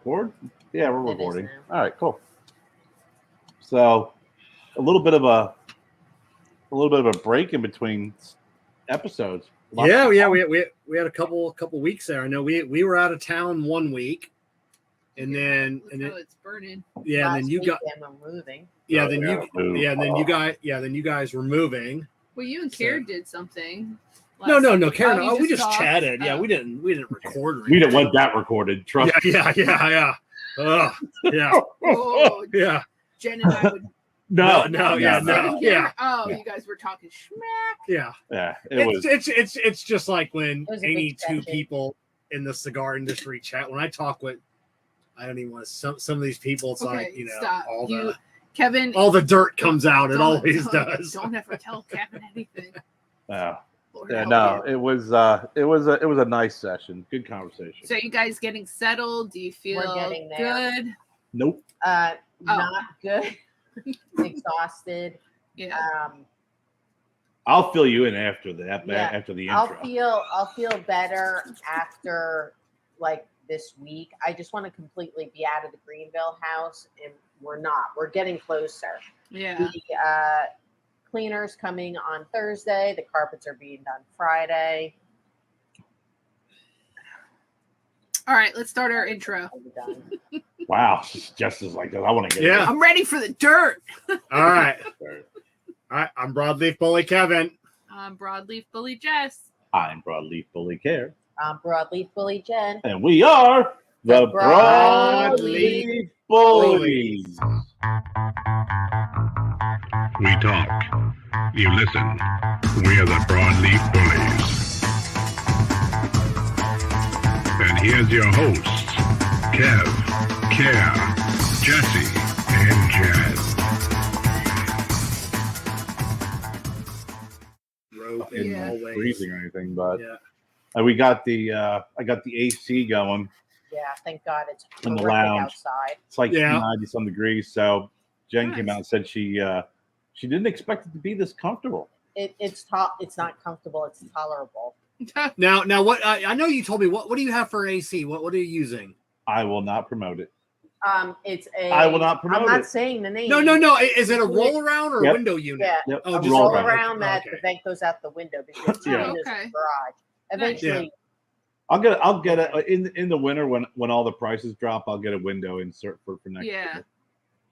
record? Yeah, we're recording. now. All right, cool. So, a little bit of a break in between episodes. We had a couple weeks there. I know we were out of town 1 week, and then it's burning. Yeah, and then you got moving. Yeah, then you guys were moving. Well, you and Kerr did something. No, Karen. We just chatted. Yeah, we didn't record. We didn't want that recorded. Trust. Yeah. Yeah. Oh, yeah. Jen and I would. No. Yeah. Oh, you guys were talking schmack. Yeah. It's just like when any two people in the cigar industry chat. When I talk with, I don't even want to. Some of these people, it's like stop. Kevin, all the dirt comes out. It always does. Don't ever tell Kevin anything. It was a nice session. Good conversation. So you guys getting settled? Do you feel good? Nope. Not good. Exhausted. Yeah. I'll fill you in after the intro. I'll feel better after like this week. I just want to completely be out of the Greenville house, and we're not. We're getting closer. Yeah. The cleaners coming on Thursday. The carpets are being done Friday. All right, let's start our intro. Wow, just as like that. I want to get. I'm ready for the dirt. All right. I'm Broadleaf Bully Kevin. I'm Broadleaf Bully Jess. I'm Broadleaf Bully Kerr. I'm Broadleaf Bully Jen. And we are the Broadleaf Bullies. We talk. You listen. We are the Broadleaf Bullies. And here's your hosts, Kev, Kerr, Jessie, and Jen. Freezing or anything, but we got I got the AC going. Yeah, thank God it's in the lounge outside. It's like 90 some degrees. So Jen came out and said she didn't expect it to be this comfortable. It's not comfortable. It's tolerable. Now what I know you told me what do you have for AC? What are you using? I will not promote it. I will not promote it. I'm not saying the name. No. Is it a roll around or a window unit? Yeah. Yep. A roll around that the vent goes out the window because the windows in the garage. Eventually. I'll get it in the winter when all the prices drop. I'll get a window insert for next year.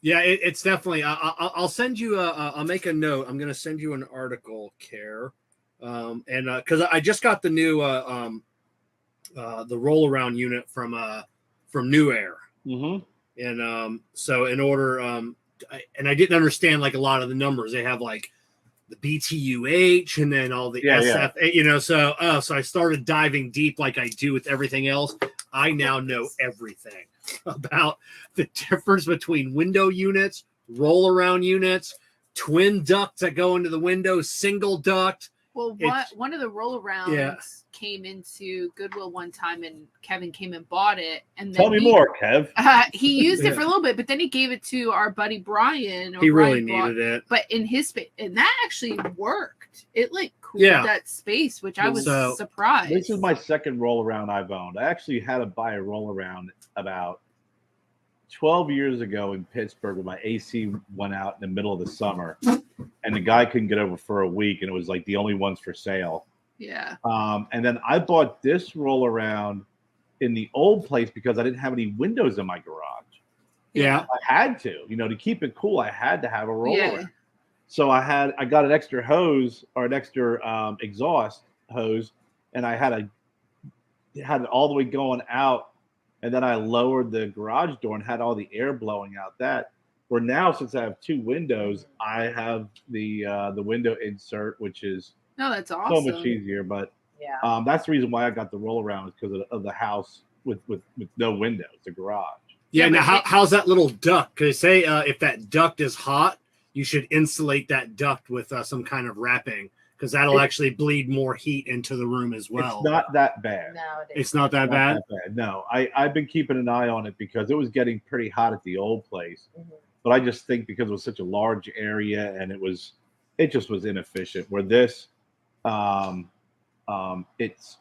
Yeah, it's definitely. I'll send you I'll make a note. I'm going to send you an article, Kerr, and because I just got the new the roll around unit from New Air. Mm-hmm. And so in order, and I didn't understand like a lot of the numbers. They have like the BTUH and then all the SF, so I started diving deep like I do with everything else. I now know everything about the difference between window units, roll around units, twin ducts that go into the window, single duct. Well, one of the roll arounds came into Goodwill one time, and Kevin came and bought it. And then tell me more, Kev. He used it for a little bit, but then he gave it to our buddy Brian. He really needed it, but in his space, and that actually worked. It like cooled that space, which I was surprised. This is my second roll around I've owned. I actually had to buy a roll around about 12 years ago in Pittsburgh when my AC went out in the middle of the summer, and the guy couldn't get over for a week, and it was like the only ones for sale. Yeah. And then I bought this roll around in the old place because I didn't have any windows in my garage. Yeah. I had to keep it cool. I had to have a roll around. So I got an extra hose or an extra exhaust hose, and I had it all the way going out. And then I lowered the garage door and had all the air blowing out that. Where now, since I have two windows, I have the window insert, which is that's awesome. So much easier. But that's the reason why I got the roll around is because of the house with no windows, the garage. Yeah. Now, how's that little duct? Because say if that duct is hot, you should insulate that duct with some kind of wrapping. Because that'll actually bleed more heat into the room as well. It's not that bad. No, it's not that bad. No, I've been keeping an eye on it because it was getting pretty hot at the old place. Mm-hmm. But I just think because it was such a large area and it just was inefficient. Where this, it's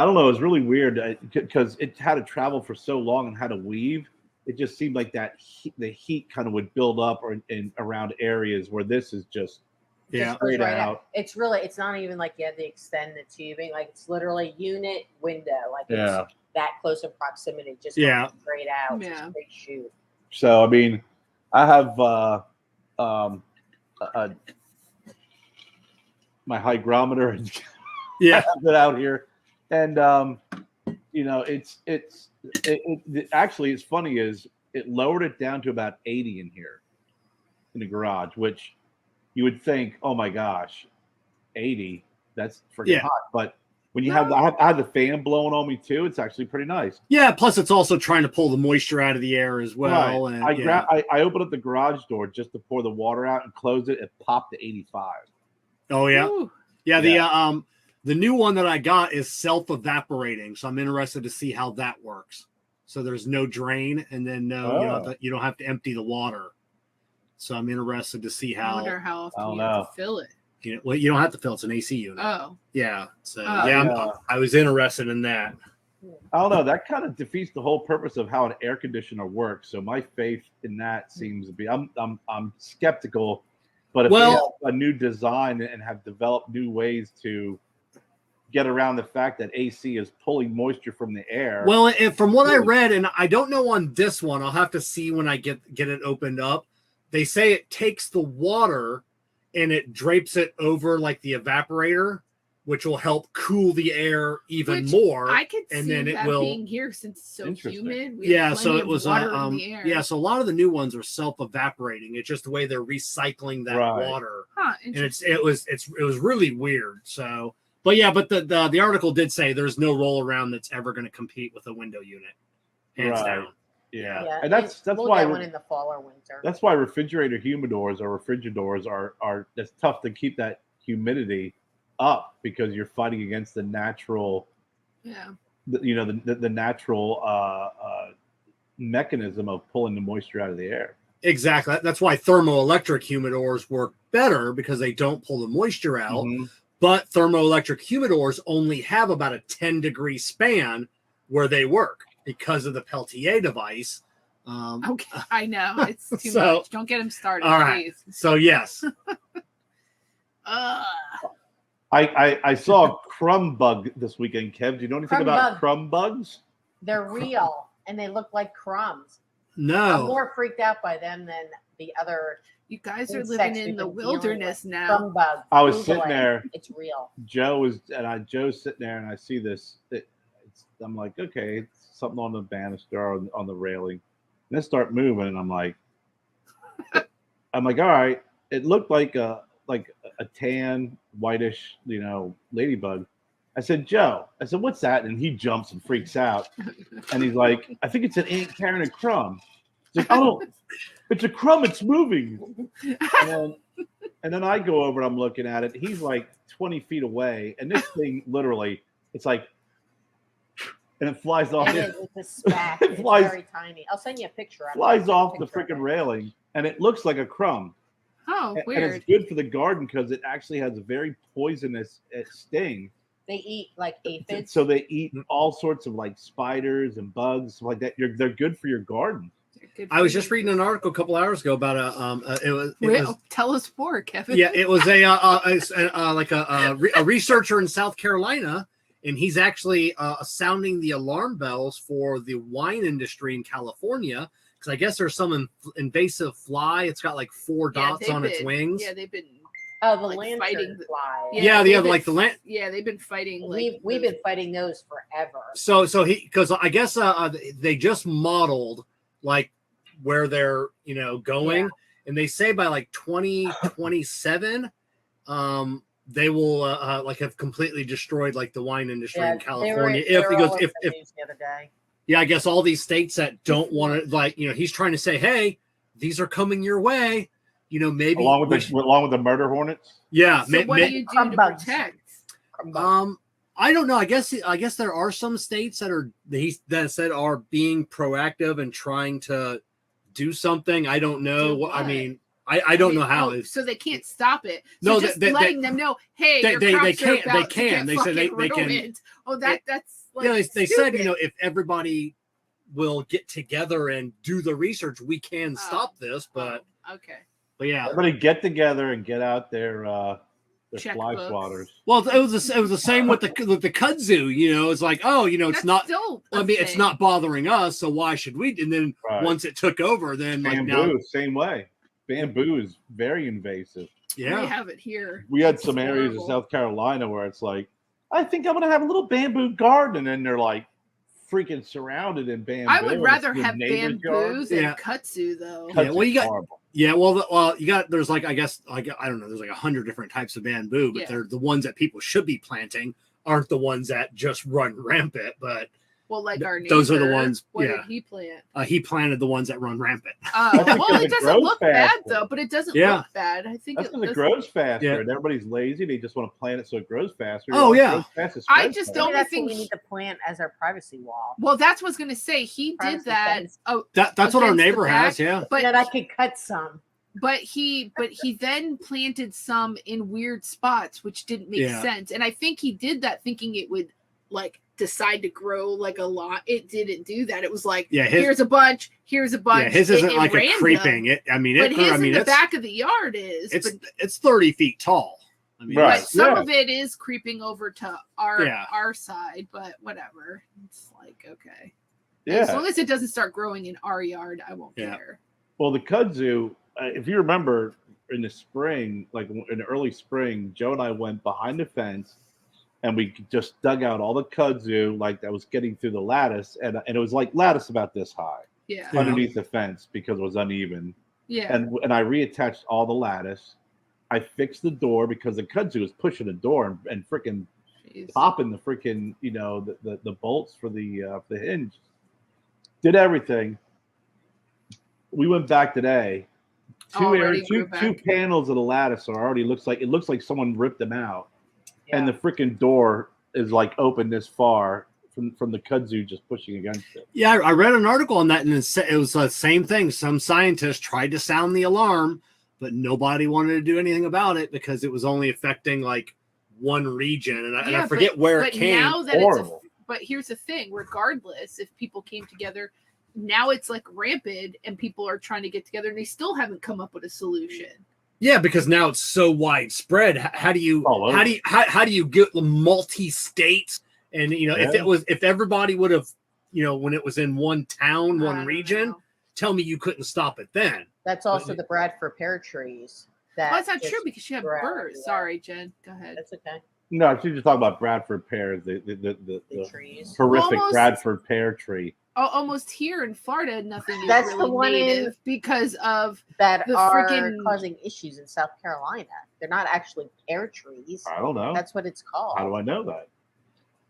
I don't know. It was really weird because it had to travel for so long and had to weave. It just seemed like the heat kind of would build up in around areas where this is just straight right out. It's not even like you had to extend the tubing. Like it's literally unit window. Like it's that close in proximity, just straight out. Yeah. Straight shoot. So I mean, I have my hygrometer been out here, and it actually it's funny is it lowered it down to about 80 in here in the garage, which you would think, oh my gosh, 80, that's freaking hot. But when you I have the fan blowing on me too, it's actually pretty nice. Yeah, plus it's also trying to pull the moisture out of the air as well. Right. And I opened up the garage door just to pour the water out and closed it. It popped to 85. Oh yeah. Ooh. Yeah, the new one that I got is self-evaporating, so I'm interested to see how that works. So there's no drain, and then you don't have to empty the water. So I'm interested to see how. I wonder how often you have to fill it. You don't have to fill. It's an AC unit. Oh. Yeah. So I was interested in that. I don't know. That kind of defeats the whole purpose of how an air conditioner works. So my faith in that seems to be. I'm skeptical. But if they have a new design and have developed new ways to get around the fact that AC is pulling moisture from the air. Well, from what I read, and I don't know on this one, I'll have to see when I get it opened up. They say it takes the water and it drapes it over like the evaporator, which will help cool the air even more. I could and see then that it will being here since it's so humid. So it was water in the air. so a lot of the new ones are self-evaporating. It's just the way they're recycling that water. Huh, and it was really weird. So but the article did say there's no roll around that's ever going to compete with a window unit. Hands down. Yeah. And that's why one in the fall or winter. That's why refrigerator humidors or refrigerators are it's tough to keep that humidity up because you're fighting against the natural the natural mechanism of pulling the moisture out of the air. Exactly. That's why thermoelectric humidors work better because they don't pull the moisture out. Mm-hmm. But thermoelectric humidors only have about a 10-degree span where they work because of the Peltier device. Okay, I know it's too much. Don't get him started, all right. Please. So yes. I saw a crumb bug this weekend, Kev. Do you know anything about crumb bugs? They're real and they look like crumbs. No. I'm more freaked out by them than the other. You guys are living in the wilderness now. Crumb bugs. I was sitting there. It's real. Joe's sitting there and I see this. I'm like, okay, it's something on the banister on the railing. And they start moving and I'm like, all right. It looked like a tan, whitish, ladybug. I said, Joe, what's that? And he jumps and freaks out. And he's like, I think it's an ant carrying a crumb. He's like, oh, it's a crumb. It's moving. And then I go over and I'm looking at it. He's like 20 feet away. And this thing literally, it's like, and it flies off. It's a speck. It's very tiny. I'll send you a picture. Flies off the freaking railing. And it looks like a crumb. Oh, weird. And it's good for the garden because it actually has a very poisonous sting. They eat like aphids. So they eat all sorts of like spiders and bugs like that. They're good for your garden. I was just reading an article a couple hours ago about tell us more, Kevin. Yeah, it was a researcher in South Carolina, and he's actually sounding the alarm bells for the wine industry in California. Because I guess there's some invasive fly. It's got like 4 dots on its wings. Yeah, they've been the lantern fighting fly. Yeah, they've been fighting. We've been fighting those forever. So because I guess they just modeled like where they're going, and they say by like 2027, they will have completely destroyed like the wine industry in California. If the other day. Yeah, I guess all these states that don't want to, he's trying to say, hey, these are coming your way. Maybe along with the murder hornets. Yeah. So what do you do to protect? I don't know. I guess there are some states that are being proactive and trying to do something. I don't know. I mean, I don't know how. So they can't stop it. So no, just letting them know, hey, they can. They said they can. Oh, that's like Yeah, they said, stupid. if everybody will get together and do the research, we can stop this. But okay. But yeah, everybody get together and get out their fly Checkbooks. swatters. well, it was the same with the kudzu. It's like, it's That's not. still a I mean, it's thing. not bothering us, so why should we? And then Right. once it took over, then like Bamboo, now, same way. Bamboo is very invasive. yeah, We have it here. We had It's some areas in horrible. South Carolina where it's like, I think I'm gonna have a little bamboo garden, and then they're like freaking surrounded in bamboo. I would and rather it's the have neighbor's yard. bamboos than Yeah. kudzu though. Yeah, well, you got- Horrible. yeah. Well, you got there's like I guess like I don't know. There's like 100 different types of bamboo, but Yeah. they're the ones that people should be planting aren't the ones that just run rampant. But Well, like our neighbor. those are the ones- What yeah. did he plant? he planted the ones that run rampant. That's Well, because it it doesn't grows look bad faster. though. But it doesn't Yeah. look bad. I think That's it because it does- grows faster, Yeah. and everybody's lazy. They just want to plant it so it grows faster. Oh, It yeah. grows fast, it I spreads just fast. don't- Maybe that's think what we he- need to plant as our privacy wall. Well, that's what I was gonna say. He Privacy did that. fence. Oh, That's what our Against the neighbor has. back? Yeah. but That I could cut some. But he then planted some in weird spots, which didn't make Yeah. sense. And I think he did that thinking it would like decide to grow like a lot. It didn't do that. It was like, Yeah, here's a bunch, here's a bunch. Yeah, his isn't and like a random. creeping. But his in the back of the yard is. It's 30 feet tall. I mean, Right. But some Yeah. of it is creeping over to our Yeah. our side, but whatever. It's like, okay. Yeah. As long as it doesn't start growing in our yard, I won't Yeah. care. Well, the kudzu, if you remember in the spring, like in the early spring, Joe and I went behind the fence and we just dug out all the kudzu like that was getting through the lattice. And it was like lattice about this high Yeah. Yeah. underneath the fence because it was uneven. Yeah. And I reattached all the lattice. I fixed the door because the kudzu was pushing the door and freaking Jeez. popping the freaking, the bolts for the hinge. Did everything. We went back today. Already grew Two back. panels of the lattice are already looks like someone ripped them out, and the Yeah. freaking door is like open this far from the kudzu just pushing against it. Yeah, I read an article on that, and it was the same thing. Some scientists tried to sound the alarm, but nobody wanted to do anything about it because it was only affecting like one region, and I Yeah, forget where it But came. now that Horrible. but here's the thing: regardless, if people came together, now it's like rampant, and people are trying to get together, and they still haven't come up with a solution. Yeah, because now it's so widespread. How do you All over. how do you get the multi-states? And Yeah. if everybody would have, when it was in one town, I one don't region, know. tell me you couldn't stop it then. That's also the Bradford pear trees. Well, that's not just true because you have grow birds. everywhere. Sorry, Jen. Go ahead. That's okay. No, she's just talking about Bradford pears, the The trees. horrific Almost- Bradford pear tree. Almost here in Florida, nothing is That's the really one in- native because of That the are freaking- causing issues in South Carolina. They're not actually pear trees. I don't know. That's what it's called. How do I know that?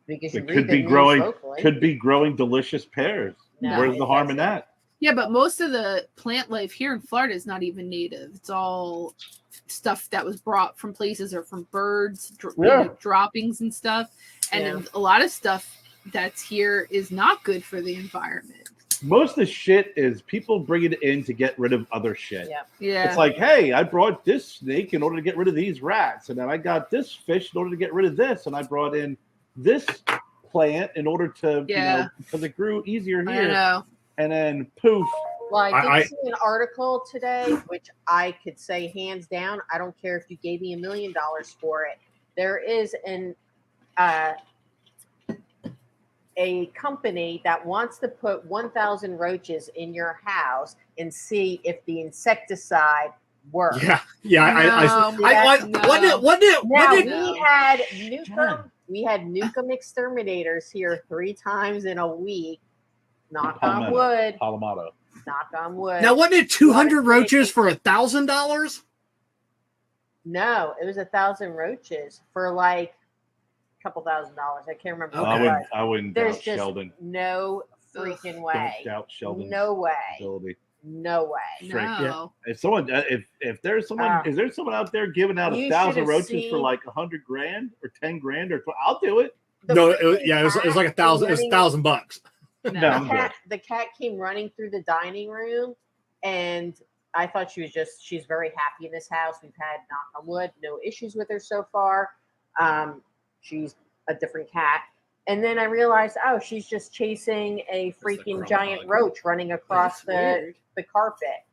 Because you It read could the be news growing. locally. Could be growing delicious pears. No, Where's it the harm in doesn't. that? yeah, but most of the plant life here in Florida is not even native. It's all stuff that was brought from places or from birds, Yeah. droppings and stuff. And Yeah. then a lot of stuff that's here is not good for the environment. Most of the shit is people bring it in to get rid of other shit. Yeah. Yeah. It's like, hey, I brought this snake in order to get rid of these rats, and then I got this fish in order to get rid of this, and I brought in this plant in order to, Yeah. because it grew easier I here, know. and then poof. Well, I did I- see an article today, which I could say hands down, I don't care if you gave me $1 million for it. There is a company that wants to put 1,000 roaches in your house and see if the insecticide works. Yeah, yeah. No, I no. wasn't it? Now Wasn't it? we had Nukem exterminators here 3 times in a week. Knock on Palmetto. wood. Palamato. Knock on wood. Now wasn't it 200 roaches for $1,000? No, it was 1,000 roaches for like a couple $1,000. I can't remember. Okay. What it was. I wouldn't There's doubt just Sheldon. no freaking way. Don't doubt Sheldon's No way. ability. No way. Frank, No. If someone, if there's someone, is there someone out there giving out You 1,000 should have roaches for seen- like $100 grand or 10 grand or I'll do it. The No, freaking it was like cat $1,000. It was running- $1,000. No, No. I'm good. The cat came running through the dining room, and I thought she's very happy in this house. We've had, knock on wood, no issues with her so far. She's a different cat. And then I realized, oh, she's just chasing a the freaking chrome giant bug. roach running across That's the carpet,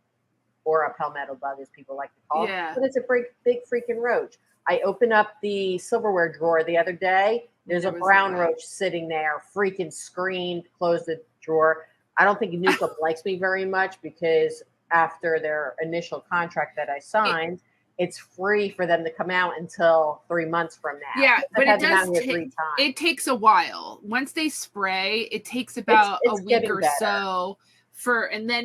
or a palmetto bug, as people like to call it. Yeah. But it's a big freaking roach. I opened up the silverware drawer the other day. There's a There was brown a- roach sitting there, freaking screamed, closed the drawer. I don't think Nuka likes me very much because after their initial contract that I signed, it's free for them to come out until 3 months from now. Yeah, I've but had it them out does here 3 take times. it takes a while. Once they spray, it takes about It's a week getting or better. so and then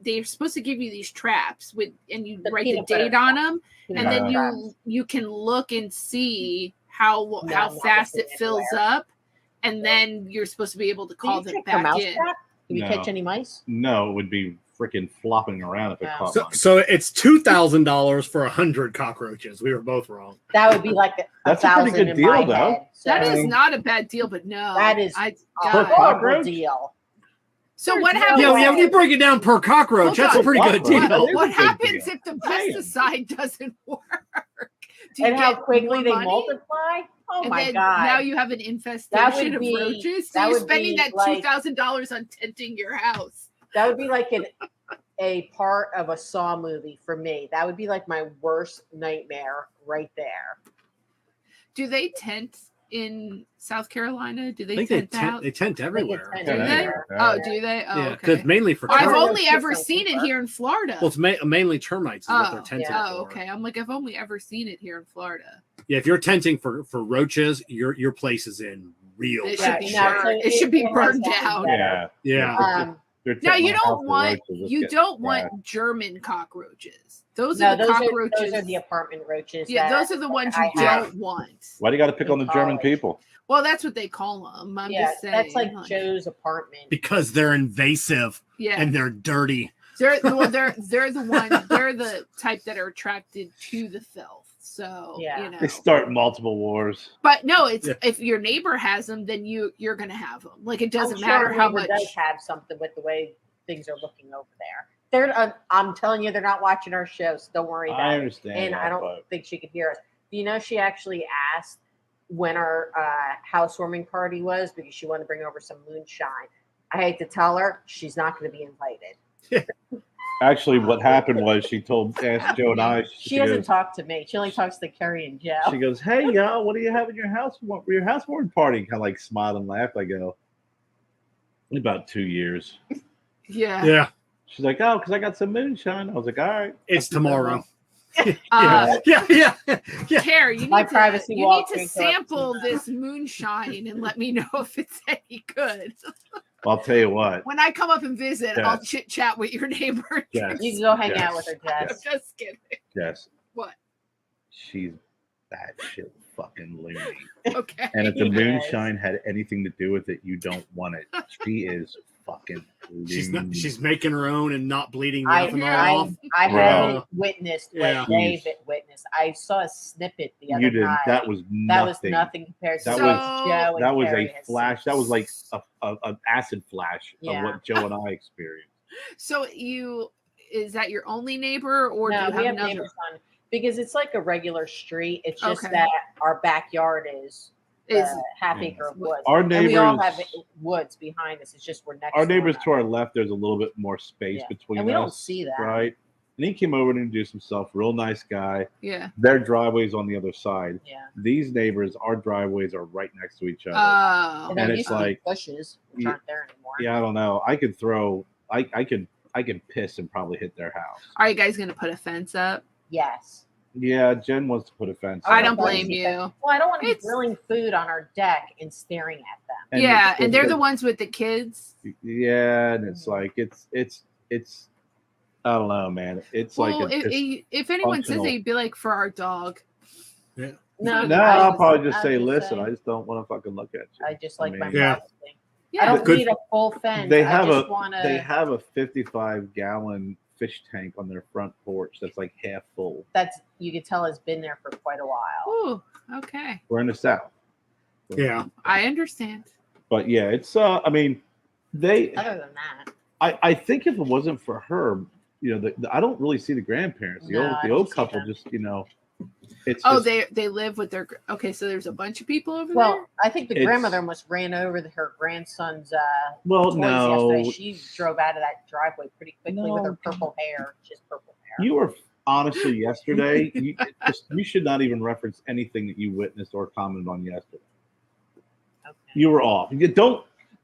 they're supposed to give you these traps and you The write the peanut butter date on them, Peanut and then butter traps. you can look and see how not fast looking it fills anywhere. up, and then you're supposed to be able to Did call you them check the back mouse in. trap? Did we No. catch any mice? No, it would be freaking flopping around if it Oh. caught So, mine. so it's $2,000 for 100 cockroaches. We were both wrong. That would be like That's a pretty 1,000 good in deal, my though. head. That So is not a bad deal, but no, That is I a God. Per horrible cockroach? deal. So what There's no happens? Yeah, way. when you break it down per cockroach, Hold that's a on. pretty good Cockroach. deal. That is What a good happens deal. if the Damn. pesticide doesn't work? Do you And how get quickly more they money? multiply? Oh And my then god! now you have an That infestation would of be- roaches. So that you're would spending be that like- $2,000 on tinting your house. That would be like a part of a Saw movie for me. That would be like my worst nightmare right there. Do they tent in South Carolina? Do I they think tent out? they tent everywhere. tent Do they? everywhere. Oh, do they? Oh, Yeah, okay. because mainly for I've termites. only ever seen it here in Florida. Well, it's mainly termites is what they're tenting yeah. for. Oh, okay. I'm like, I've only ever seen it here in Florida. Yeah, if you're tenting for roaches, your place is in real It bad should be shape. no, so it should be has burned gotten down. better. Yeah. Yeah. They're No, taking you my house don't for want roaches. Let's you get don't bad. want German cockroaches. Those No, are the those cockroaches. are the apartment roaches. Yeah, that, those are the ones I you have. don't want. Why do you got to pick in on the German college. people? Well, that's what they call them. I'm Yeah, just saying. that's like Joe's apartment. Because they're invasive Yeah, and they're dirty. they're the one. They're the type that are attracted to the filth. So Yeah. you know. They start multiple wars. But no, it's Yeah. if your neighbor has them, then you're gonna have them. Like it doesn't I'm matter sure how neighbor much. does have something with the way things are looking over there. I'm telling you, they're not watching our show, so don't worry I about it. understand. And that, I don't but think she could hear us. You know, she actually asked when our housewarming party was because she wanted to bring over some moonshine. I hate to tell her she's not going to be invited. actually, what happened was she asked Joe and I. She doesn't talk to me. She only talks to Kerry and Joe. She goes, "Hey, y'all, what do you have in your house? For your housewarming party?" Kind of like smiled and laughed. I go, "In about 2 years." Yeah. Yeah, She's like, "Oh, because I got some moonshine." I was like, "All right, it's tomorrow. Uh, Yeah. Care, you My need privacy to you wall need to can't go up sample to that. this moonshine and let me know if it's any good. I'll tell you what." When I come up and visit, I'll Yes. chit chat with your neighbor. Yes. You can go hang Yes. out with her, I'm Jess. just kidding. Yes, What? she's that shit fucking loony. Okay. And if the Yes. moonshine had anything to do with it, you don't want it. She is fucking loony. She's making her own and not bleeding the I ethanol off. haven't witnessed what Yeah. they've witnessed. I saw a snippet the other You didn't. night. That was nothing. That was nothing compared to That what was- Joe and That was Carrie a has flash. seen. That was like an acid flash Yeah. of what Joe and I experienced. So is that your only neighbor, or do No, you we have have another? neighbors on because it's like a regular street. It's just Okay. that our backyard is Is half Yeah. acre of woods. Our And we all neighbors- have woods behind us. It's just we're next. Our to neighbors one to our another. left, there's a little bit more space Yeah. between and we us. don't see that. Right. And he came over and introduced himself. Real nice guy. yeah. Their driveway's on the other side. Yeah, These neighbors, our driveways are right next to each other. Oh. and And there it's used to be like- bushes, which Yeah. aren't there anymore. Yeah, I don't know. I could throw. I could piss and probably hit their house. Are you guys gonna put a fence up? Yes. Yeah, Jen wants to put a fence. I up. don't blame you. Well, I don't want to be It's- grilling food on our deck and staring at them. And Yeah, it's- and they're the ones with the kids. Yeah, and it's like it's. I don't know, man. It's Well, like it's if anyone says functional. it, you'd be like, for our dog. No, no. I I'll was- probably just I say, was listen. saying- I just don't want to fucking look at you. I just like my mean- Yeah. privacy. Yeah. I don't Good. need a full fence. They I have just a want they to. have a 55-gallon fish tank on their front porch that's like half full. That's you can tell has been there for quite a while. Ooh, okay. We're in the south. Yeah. I understand. But yeah, it's I mean, they Other than that, I think if it wasn't for her, you know, I don't really see the grandparents. The No, old I the don't old see couple them. just, you know, It's they live with their. Okay, so there's a bunch of people over there. Well, I think the grandmother almost ran over her grandson's toys yesterday. She drove out of that driveway pretty quickly with her purple hair. Just purple hair. You were honestly yesterday. You should not even reference anything that you witnessed or commented on yesterday. Okay. You were off.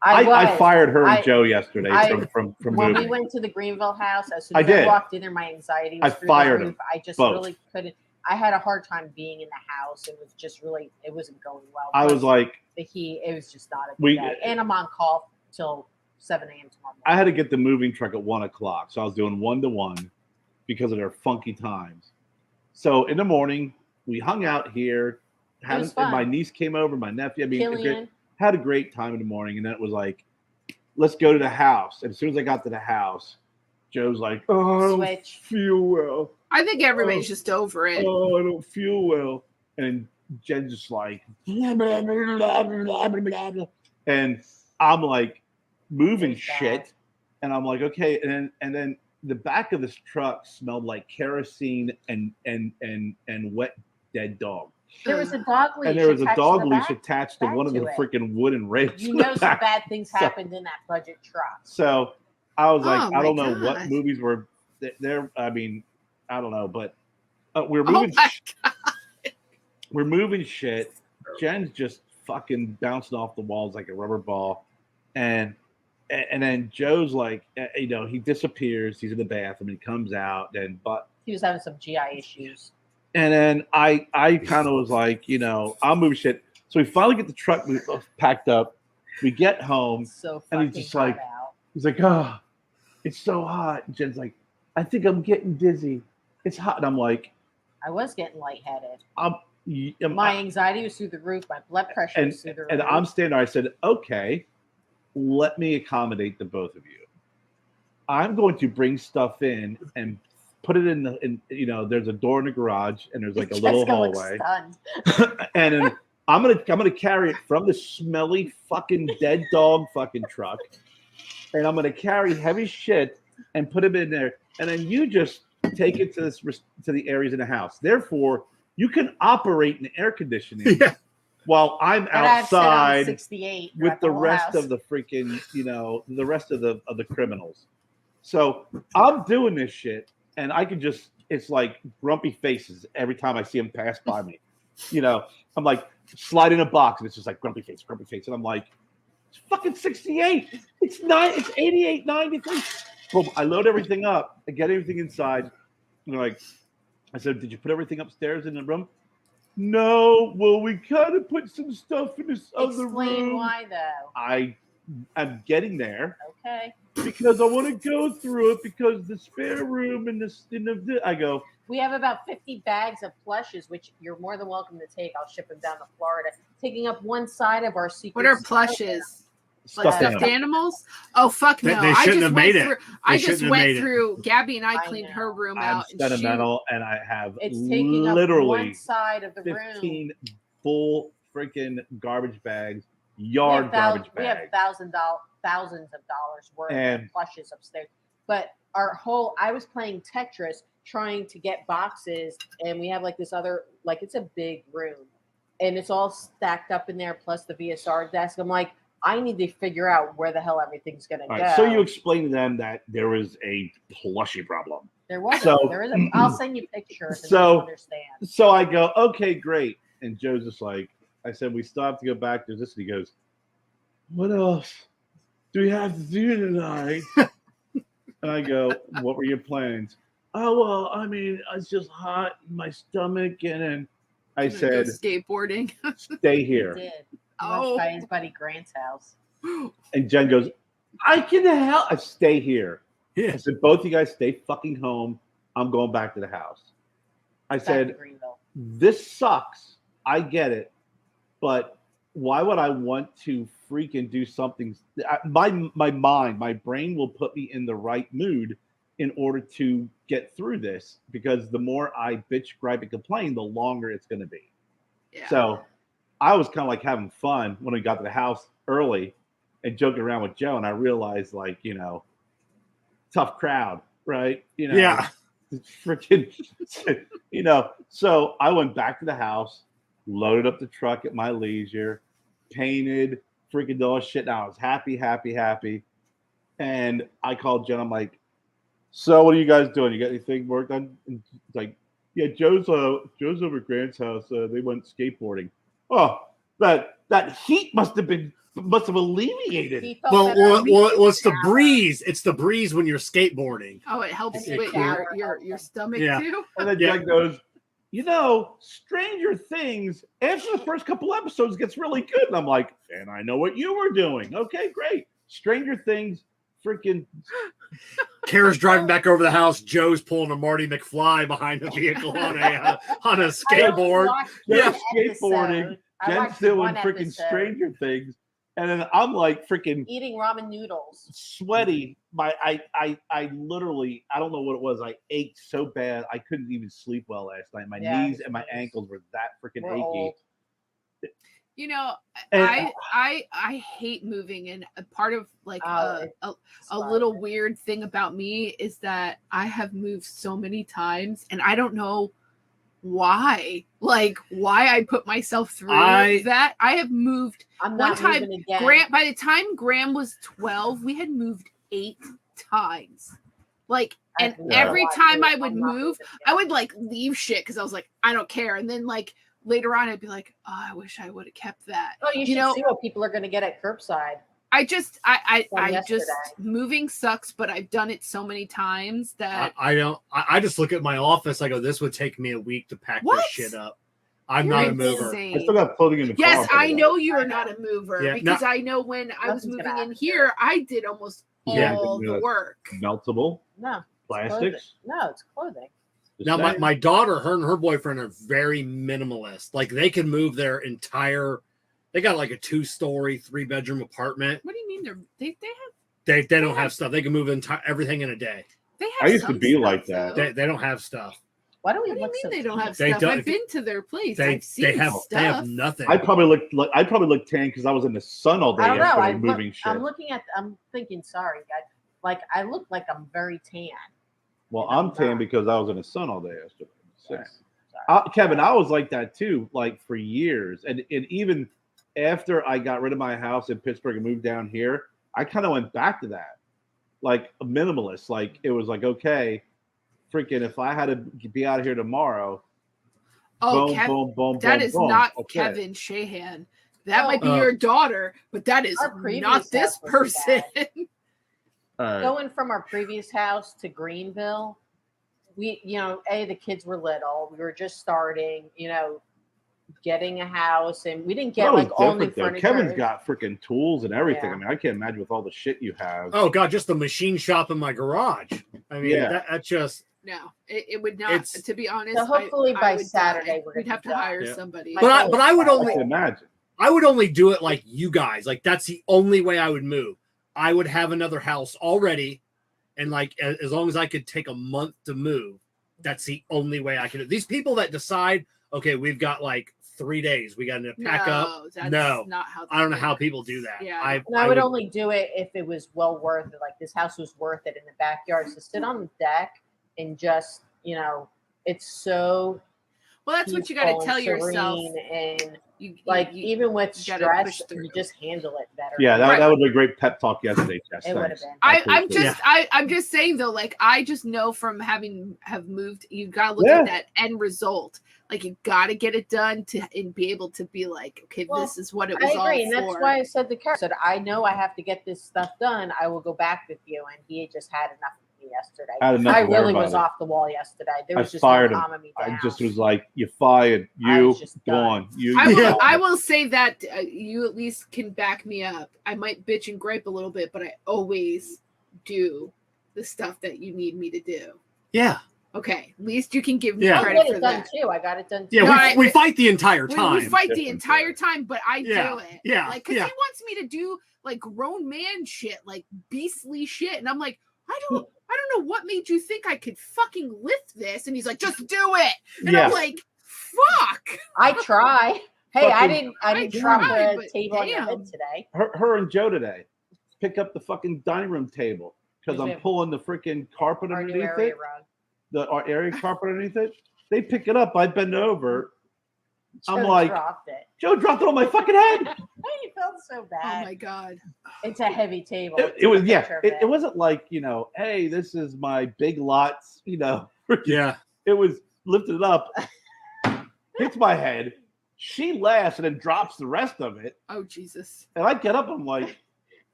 I fired her and Joe yesterday from when moving. we went to the Greenville house. As soon as I walked in there, my anxiety was through fired the roof. I just both. really couldn't. I had a hard time being in the house. It was just really, it wasn't going well. I was like, the heat. It was just not a good day. And I'm on call till 7 a.m. tomorrow morning. I had to get the moving truck at 1 o'clock, so I was doing 1-to-1 because of their funky times. So in the morning, we hung out here. My niece came over, my nephew. I mean, had a great time in the morning, and then it was like, let's go to the house. And as soon as I got to the house, Joe's like, oh, I don't feel well. I think everybody's just over it. Oh, I don't feel well. And Jen's just like, blah, blah, blah, blah, blah, blah. And I'm like moving shit. And I'm like, okay. And then the back of this truck smelled like kerosene and wet dead dog. There was a dog leash. And there was a dog leash attached to one of the freaking wooden rails. You know, some bad things happened in that budget truck. So I was like, I don't know what movies were there. I mean, I don't know, but we're moving. We're moving shit. Jen's just fucking bouncing off the walls like a rubber ball, and then Joe's like, he disappears. He's in the bathroom. He comes out, but he was having some GI issues. And then I kind of was like, I'll move shit. So we finally get the truck packed up. We get home, and he's just like, he's like, oh, it's so hot. And Jen's like, I think I'm getting dizzy. It's hot. And I'm like, I was getting lightheaded. My anxiety was through the roof. My blood pressure was through the roof. And I'm standing there. I said, okay, let me accommodate the both of you. I'm going to bring stuff in and put it in there's a door in the garage and there's like a little hallway. And then I'm gonna carry it from the smelly fucking dead dog fucking truck. And I'm gonna carry heavy shit and put them in there. And then you just take it to the areas in the house. Therefore, you can operate in air conditioning while I'm outside with the rest of the freaking, the rest of the criminals. So I'm doing this shit, and I can just, it's like grumpy faces every time I see them pass by me. I'm like sliding a box, and it's just like grumpy face. And I'm like, it's fucking 68. It's 88, 93. Boom, I load everything up. I get everything inside. And they're like, I said, did you put everything upstairs in the room? No. Well, we kind of put some stuff in this other room. Explain why, though. I'm getting there. Okay. Because I want to go through it because the spare room and I go. We have about 50 bags of plushes, which you're more than welcome to take. I'll ship them down to Florida, taking up one side of our secret. What are plushes? Like stuffed animals? Oh fuck no! They shouldn't have made it. I just went through. Gabby and I cleaned her room out. I'm sentimental, and I have taking literally up one side of the 15 full freaking garbage bags, garbage bags. We have thousands of dollars worth of plushes upstairs. But I was playing Tetris, trying to get boxes, and we have like this other, like it's a big room, and it's all stacked up in there, plus the VSR desk. I'm like, I need to figure out where the hell everything's going to go. So you explain to them that there was a plushie problem. There wasn't. There isn't. I'll send you pictures and you'll understand. So I go, okay, great. And Joe's just like, I said, we still have to go back. There's this. And he goes, what else do we have to do tonight? And I go, what were your plans? Oh, well, I mean, it's just hot in my stomach. And then I said, skateboarding. Stay here. He did. By his buddy Grant's house. And Jen goes, I can help. I stay here. Yeah. I said, both you guys stay fucking home. I'm going back to the house. I said, this sucks. I get it. But why would I want to freaking do something? My mind, my brain will put me in the right mood in order to get through this, because the more I bitch, gripe, and complain, the longer it's going to be. Yeah. So I was kind of like having fun when we got to the house early and joking around with Joe. And I realized, like, tough crowd, right? Yeah. freaking, so I went back to the house, loaded up the truck at my leisure, painted, freaking all shit. Now I was happy. And I called Jen. I'm like, so what are you guys doing? You got anything worked on? And it's like, yeah, Joe's over at Grant's house. They went skateboarding. Oh, that heat must have alleviated. Well, it's the breeze. It's the breeze when you're skateboarding. Oh, it helps with your stomach too. And then Jen goes, Stranger Things, after the first couple episodes gets really good. And I'm like, and I know what you were doing. Okay, great. Stranger Things, freaking. Kerr's driving back over the house. Joe's pulling a Marty McFly behind the vehicle on a skateboard. Yeah, skateboarding. Jen's doing freaking Stranger Things. And then I'm like freaking eating ramen noodles, sweaty. I literally, I don't know what it was. I ached so bad I couldn't even sleep well last night. My knees and my ankles were that freaking achy. Old. I hate moving, and a part of like a little weird thing about me is that I have moved so many times, and I don't know why I put myself through that. I have moved one time. By the time Graham was 12, we had moved 8 times. And every time I would move, I would leave shit because I was like, I don't care. And then later on, I'd be like, oh, I wish I would have kept that. Oh, you should see what people are going to get at curbside. I just moving sucks, but I've done it so many times that I just look at my office. I go, this would take me a week to pack this shit up. You're not a mover. I still got clothing in the car. Yes, I know you're not a mover because I know when I was moving in here, I did almost all the work. Meltable? No. Plastics? No, it's clothing. Now, my daughter, her and her boyfriend are very minimalist. They can move their entire. They got a 2-story, 3-bedroom apartment. What do you mean they don't have stuff? They can move everything in a day. I used to be like that. They don't have stuff. What do you mean they don't have stuff? I've been to their place. I've seen stuff. They have nothing. I probably looked tan because I was in the sun all day. I don't know. Shit. I'm thinking, sorry, guys. I look like I'm very tan. Well, I'm tan because I was in the sun all day yesterday. Kevin, I was like that too, for years, and even after I got rid of my house in Pittsburgh and moved down here, I kind of went back to that, a minimalist. It was okay, freaking, if I had to be out of here tomorrow, boom. That is not Kevin Shahan. That might be your daughter, but that is not this person. Going from our previous house to Greenville, we, the kids were little. We were just starting, getting a house, and we didn't get only furniture. Kevin's got freaking tools and everything. Yeah. I mean, I can't imagine with all the shit you have. Oh God, just the machine shop in my garage. I mean, that just no, it would not. To be honest, so hopefully by Saturday we'd have to hire somebody. But I would only imagine. I would only do it like you guys. That's the only way I would move. I would have another house already, and as long as I could take a month to move, that's the only way I could. These people that decide, okay, we've got 3 days, we got to pack up. That's not how I don't know how people do that. Yeah, I would only do it if it was well worth it. This house was worth it in the backyard. So sit on the deck and just, it's so. Well, that's what you got to tell yourself. And even with stress, you just handle it better. Yeah, that was a great pep talk yesterday, Jess. It would have been. I'm just saying though, I just know from have moved, you got to look at that end result. You got to get it done and be able to be okay, this is what it was all for. And that's why I said to Kerr, I know I have to get this stuff done. I will go back with you. And he just had enough of me yesterday. I really was off the wall yesterday. There was just no calming me down. I just was like, you fired. You gone. I will say that you at least can back me up. I might bitch and gripe a little bit, but I always do the stuff that you need me to do. Yeah. Okay, at least you can give me credit for that. Too. I got it done too. Yeah, we fight the entire time. We fight the entire time, but I do it. Yeah, because he wants me to do grown man shit, beastly shit, and I'm like, I don't know what made you think I could fucking lift this, and he's like, just do it, and I'm like, fuck. I try. Hey, I didn't drop the table on your head today. Her and Joe today pick up the fucking dining room table because I'm pulling the freaking carpet underneath it. our area carpet underneath it. They pick it up. I bend over. I'm Joe like, dropped it. Joe dropped it on my fucking head. You felt so bad. Oh my god. It's a heavy table. It was It wasn't like, hey, this is my Big Lots, Yeah. It was lifted up, hits my head. She laughs and then drops the rest of it. Oh Jesus. And I get up, I'm like,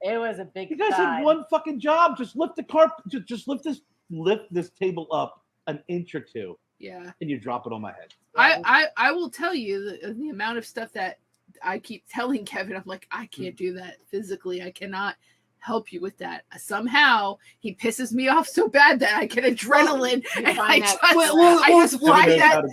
it was a big you guys had one fucking job. Just lift the carpet, just lift this table up an inch or two. Yeah. And you drop it on my head. I will tell you the amount of stuff that I keep telling Kevin, I'm like, I can't do that physically. I cannot help you with that. Somehow he pisses me off so bad that I get adrenaline and I just find that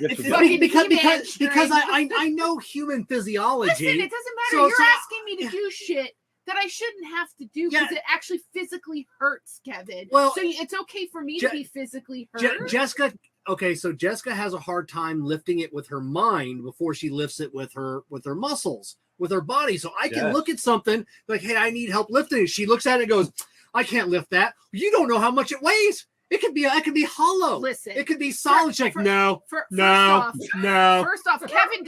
because I know human physiology. Listen, it doesn't matter. You're asking me to do shit that I shouldn't have to do because it actually physically hurts, Kevin. Well, so it's okay for me to be physically hurt. Jessica. Okay, so Jessica has a hard time lifting it with her mind before she lifts it with her muscles, with her body. So I can look at something like, hey, I need help lifting it. She looks at it and goes, I can't lift that. You don't know how much it weighs. It could be hollow. Listen, it could be solid. No. First off, Kevin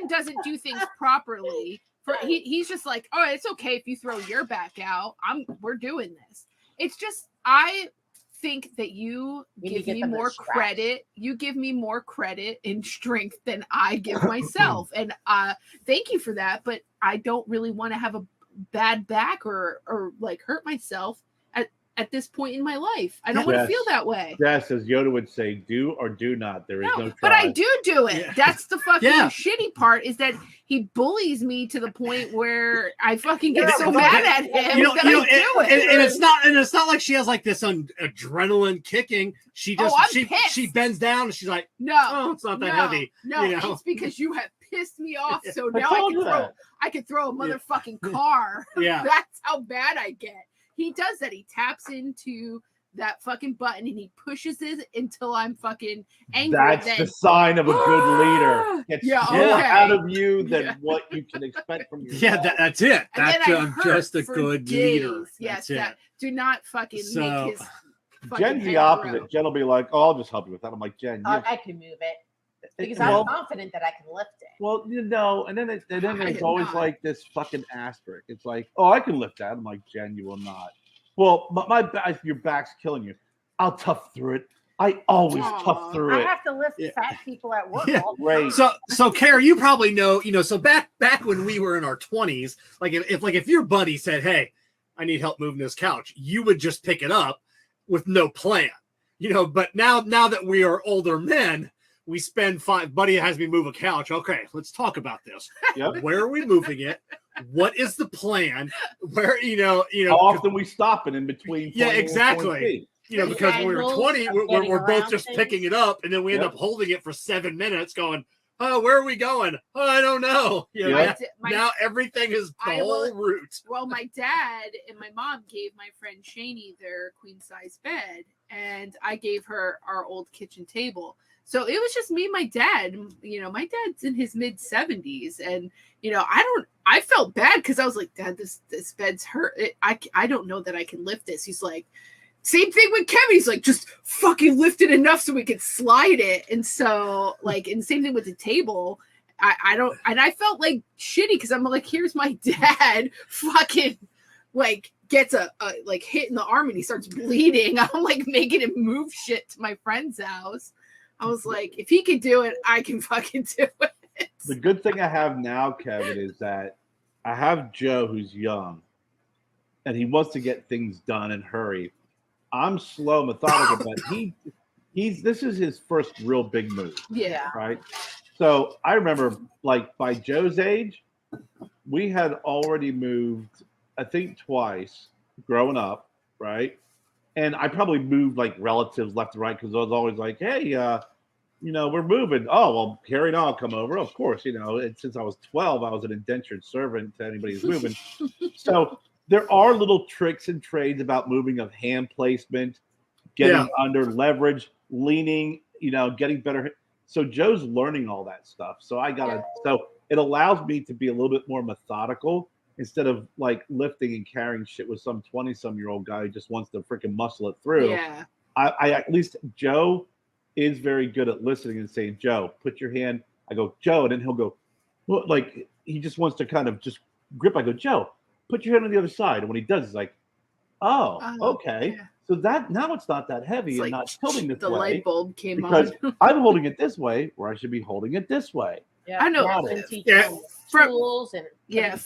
doesn't do things properly. He's just like, oh, it's okay if you throw your back out. We're doing this. It's just I think that you give me more credit. You give me more credit in strength than I give myself. And thank you for that. But I don't really want to have a bad back or like hurt myself at this point in my life. I don't want to feel that way. Yes, as Yoda would say, do or do not. There is no try. But I do it. Yeah. That's the fucking shitty part is that he bullies me to the point where I fucking get so mad at him that I do it. And it's not like she has like this adrenaline kicking. She just she bends down and she's like, no, it's not that heavy. No, it's because you have pissed me off. So now I can throw a motherfucking car. Yeah. That's how bad I get. He does that. He taps into that fucking button and he pushes it until I'm fucking angry. That's the sign of a good leader. Gets more out of you than what you can expect from yourself. Yeah, that's it. That's just a good leader. Yes, do not fucking make his. Jen's the opposite. Jen will be like, "Oh, I'll just help you with that." I'm like, Jen, I can move it because I'm confident that I can lift it. Well, and then there's always like this fucking asterisk. It's like, oh, I can lift that. I'm like, Jen, you will not. Well, my back, your back's killing you. I'll tough through it. I always tough through it. I have to lift fat people at work. Right. So Kerr, you probably know, so back when we were in our 20s, like if your buddy said, hey, I need help moving this couch, you would just pick it up with no plan. But now that we are older men, we spend buddy has me move a couch. Okay, let's talk about this. Yep. Where are we moving it? What is the plan? Where, how often we stopping in between? Yeah, exactly. Because when we were 20, we're both just picking it up and then we end up holding it for 7 minutes going, oh, where are we going? Oh, I don't know. Now everything is the whole route. Well, my dad and my mom gave my friend Shani their queen size bed and I gave her our old kitchen table. So it was just me and my dad. My dad's in his mid 70s, and I felt bad because I was like, Dad, this bed's hurt. I don't know that I can lift this. He's like, same thing with Kevin. He's like, just fucking lift it enough so we can slide it. And so and same thing with the table. I felt like shitty because I'm like, here's my dad fucking gets a hit in the arm and he starts bleeding. I'm like making him move shit to my friend's house. I was like, if he can do it, I can fucking do it. The good thing I have now, Kevin, is that I have Joe who's young and he wants to get things done and hurry. I'm slow, methodical, but this is his first real big move. Yeah. Right. So I remember by Joe's age, we had already moved, I think twice growing up. Right. And I probably moved relatives left and right because I was always like, hey, we're moving. Oh, well, Kerry and I'll come over. Of course, and since I was 12, I was an indentured servant to anybody who's moving. So there are little tricks and trades about moving of hand placement, getting under leverage, leaning, getting better. So Joe's learning all that stuff. So so it allows me to be a little bit more methodical instead of lifting and carrying shit with some 20-some-year-old guy who just wants to freaking muscle it through. Yeah. I at least Joe is very good at listening and saying, Joe, put your hand. I go, Joe, and then he'll go, well, like he just wants to kind of just grip. I go, Joe, put your hand on the other side. And when he does, it's like, oh, okay. Yeah. So that now it's not that heavy and like not tilting this the way. The light bulb came because on. I'm holding it this way, where I should be holding it this way. Yeah, I know. Tools and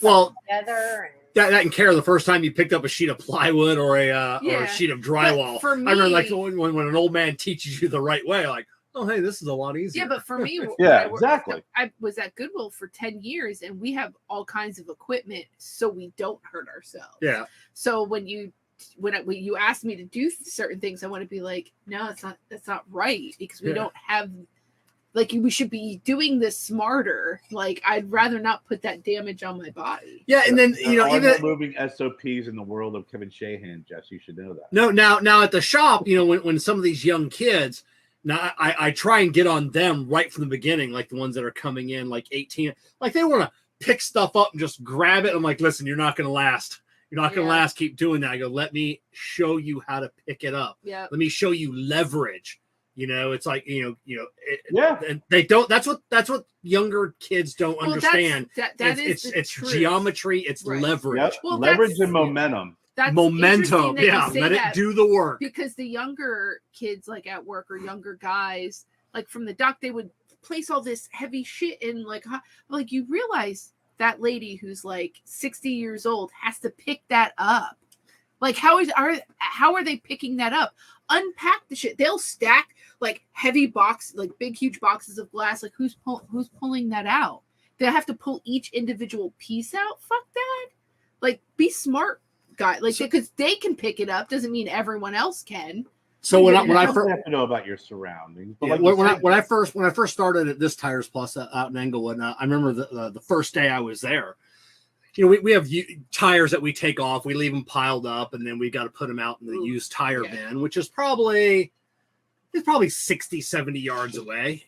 well, together. That can care the first time you picked up a sheet of plywood or a sheet of drywall. But for me, I remember like when an old man teaches you the right way, like, oh, hey, this is a lot easier. Yeah, but for me, exactly. I was at Goodwill for 10 years, and we have all kinds of equipment so we don't hurt ourselves. Yeah. So when you ask me to do certain things, I want to be like, no, that's not right, because we don't have. Like, we should be doing this smarter. Like, I'd rather not put that damage on my body. Yeah, and then even moving SOPs in the world of Kevin Shahan, Jess, you should know that. No, now at the shop, when some of these young kids, now I try and get on them right from the beginning, like the ones that are coming in, like 18, like they want to pick stuff up and just grab it. I'm like, listen, you're not going to last. You're not going to last. Keep doing that. I go, let me show you how to pick it up. Yeah. Let me show you leverage. It's like, and they don't, that's what younger kids don't understand. It's geometry, it's leverage. Yep. Well, leverage and momentum. That's momentum. Yeah. Let it do the work. Because the younger kids, like at work, or younger guys, like from the dock, they would place all this heavy shit in, like you realize that lady who's like 60 years old has to pick that up. Like, how are they picking that up? Unpack the shit. They'll stack like heavy box, like big, huge boxes of glass. Like, who's pulling that out? They have to pull each individual piece out. Fuck that. Like, be smart, guy. Like, because they can pick it up doesn't mean everyone else can. So when I first have to know about your surroundings. But when I first started at this Tires Plus out in Englewood, I remember the first day I was there. We have tires that we take off, we leave them piled up, and then we got to put them out in the used tire bin, which is probably 60, 70 yards away,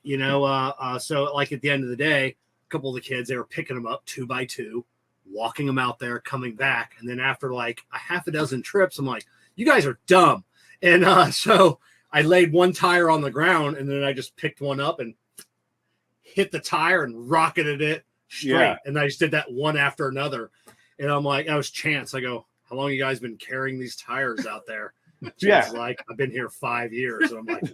so like at the end of the day, a couple of the kids, they were picking them up 2 by 2, walking them out there, coming back. And then after like a half a dozen trips, I'm like, you guys are dumb. And so I laid one tire on the ground, and then I just picked one up and hit the tire and rocketed it straight. Yeah. And I just did that one after another. And I'm like, I was Chance. I go, how long you guys been carrying these tires out there? Chance like, I've been here 5 years. And I'm like,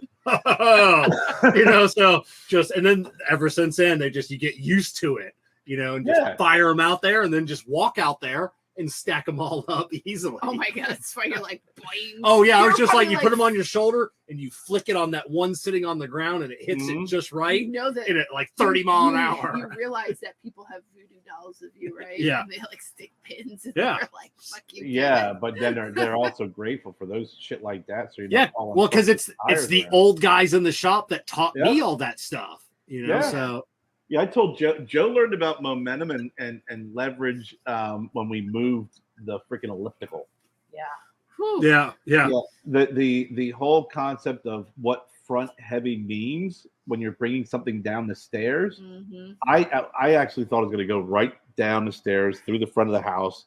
so just, and then ever since then, you get used to it, and just fire them out there and then just walk out there and stack them all up easily. Oh my God, that's why you're like, boing. Oh yeah, I was just like, you put them on your shoulder and you flick it on that one sitting on the ground and it hits it just right. You know that and it like 30 mile an hour. You realize that people have voodoo dolls of you, right? Yeah. And they like stick pins and they're like, fuck you. Yeah, but then they're also grateful for those shit like that. So well, because it's the old guys in the shop that taught me all that stuff. So. Yeah, I told Joe learned about momentum and leverage when we moved the freaking elliptical. Yeah. Yeah. The whole concept of what front heavy means when you're bringing something down the stairs. Mm-hmm. I actually thought it was going to go right down the stairs through the front of the house.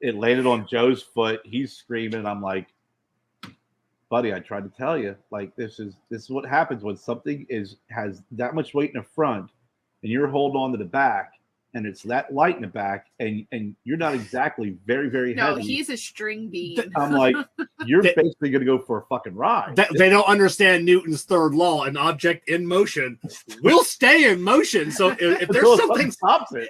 It landed on Joe's foot. He's screaming. And I'm like, buddy, I tried to tell you. Like, this is what happens when something has that much weight in the front. And you're holding on to the back, and it's that light in the back, and you're not exactly very, very heavy. No, he's a string bean. I'm like, you're basically going to go for a fucking ride. They don't understand Newton's third law. An object in motion will stay in motion. So if there's something stops it,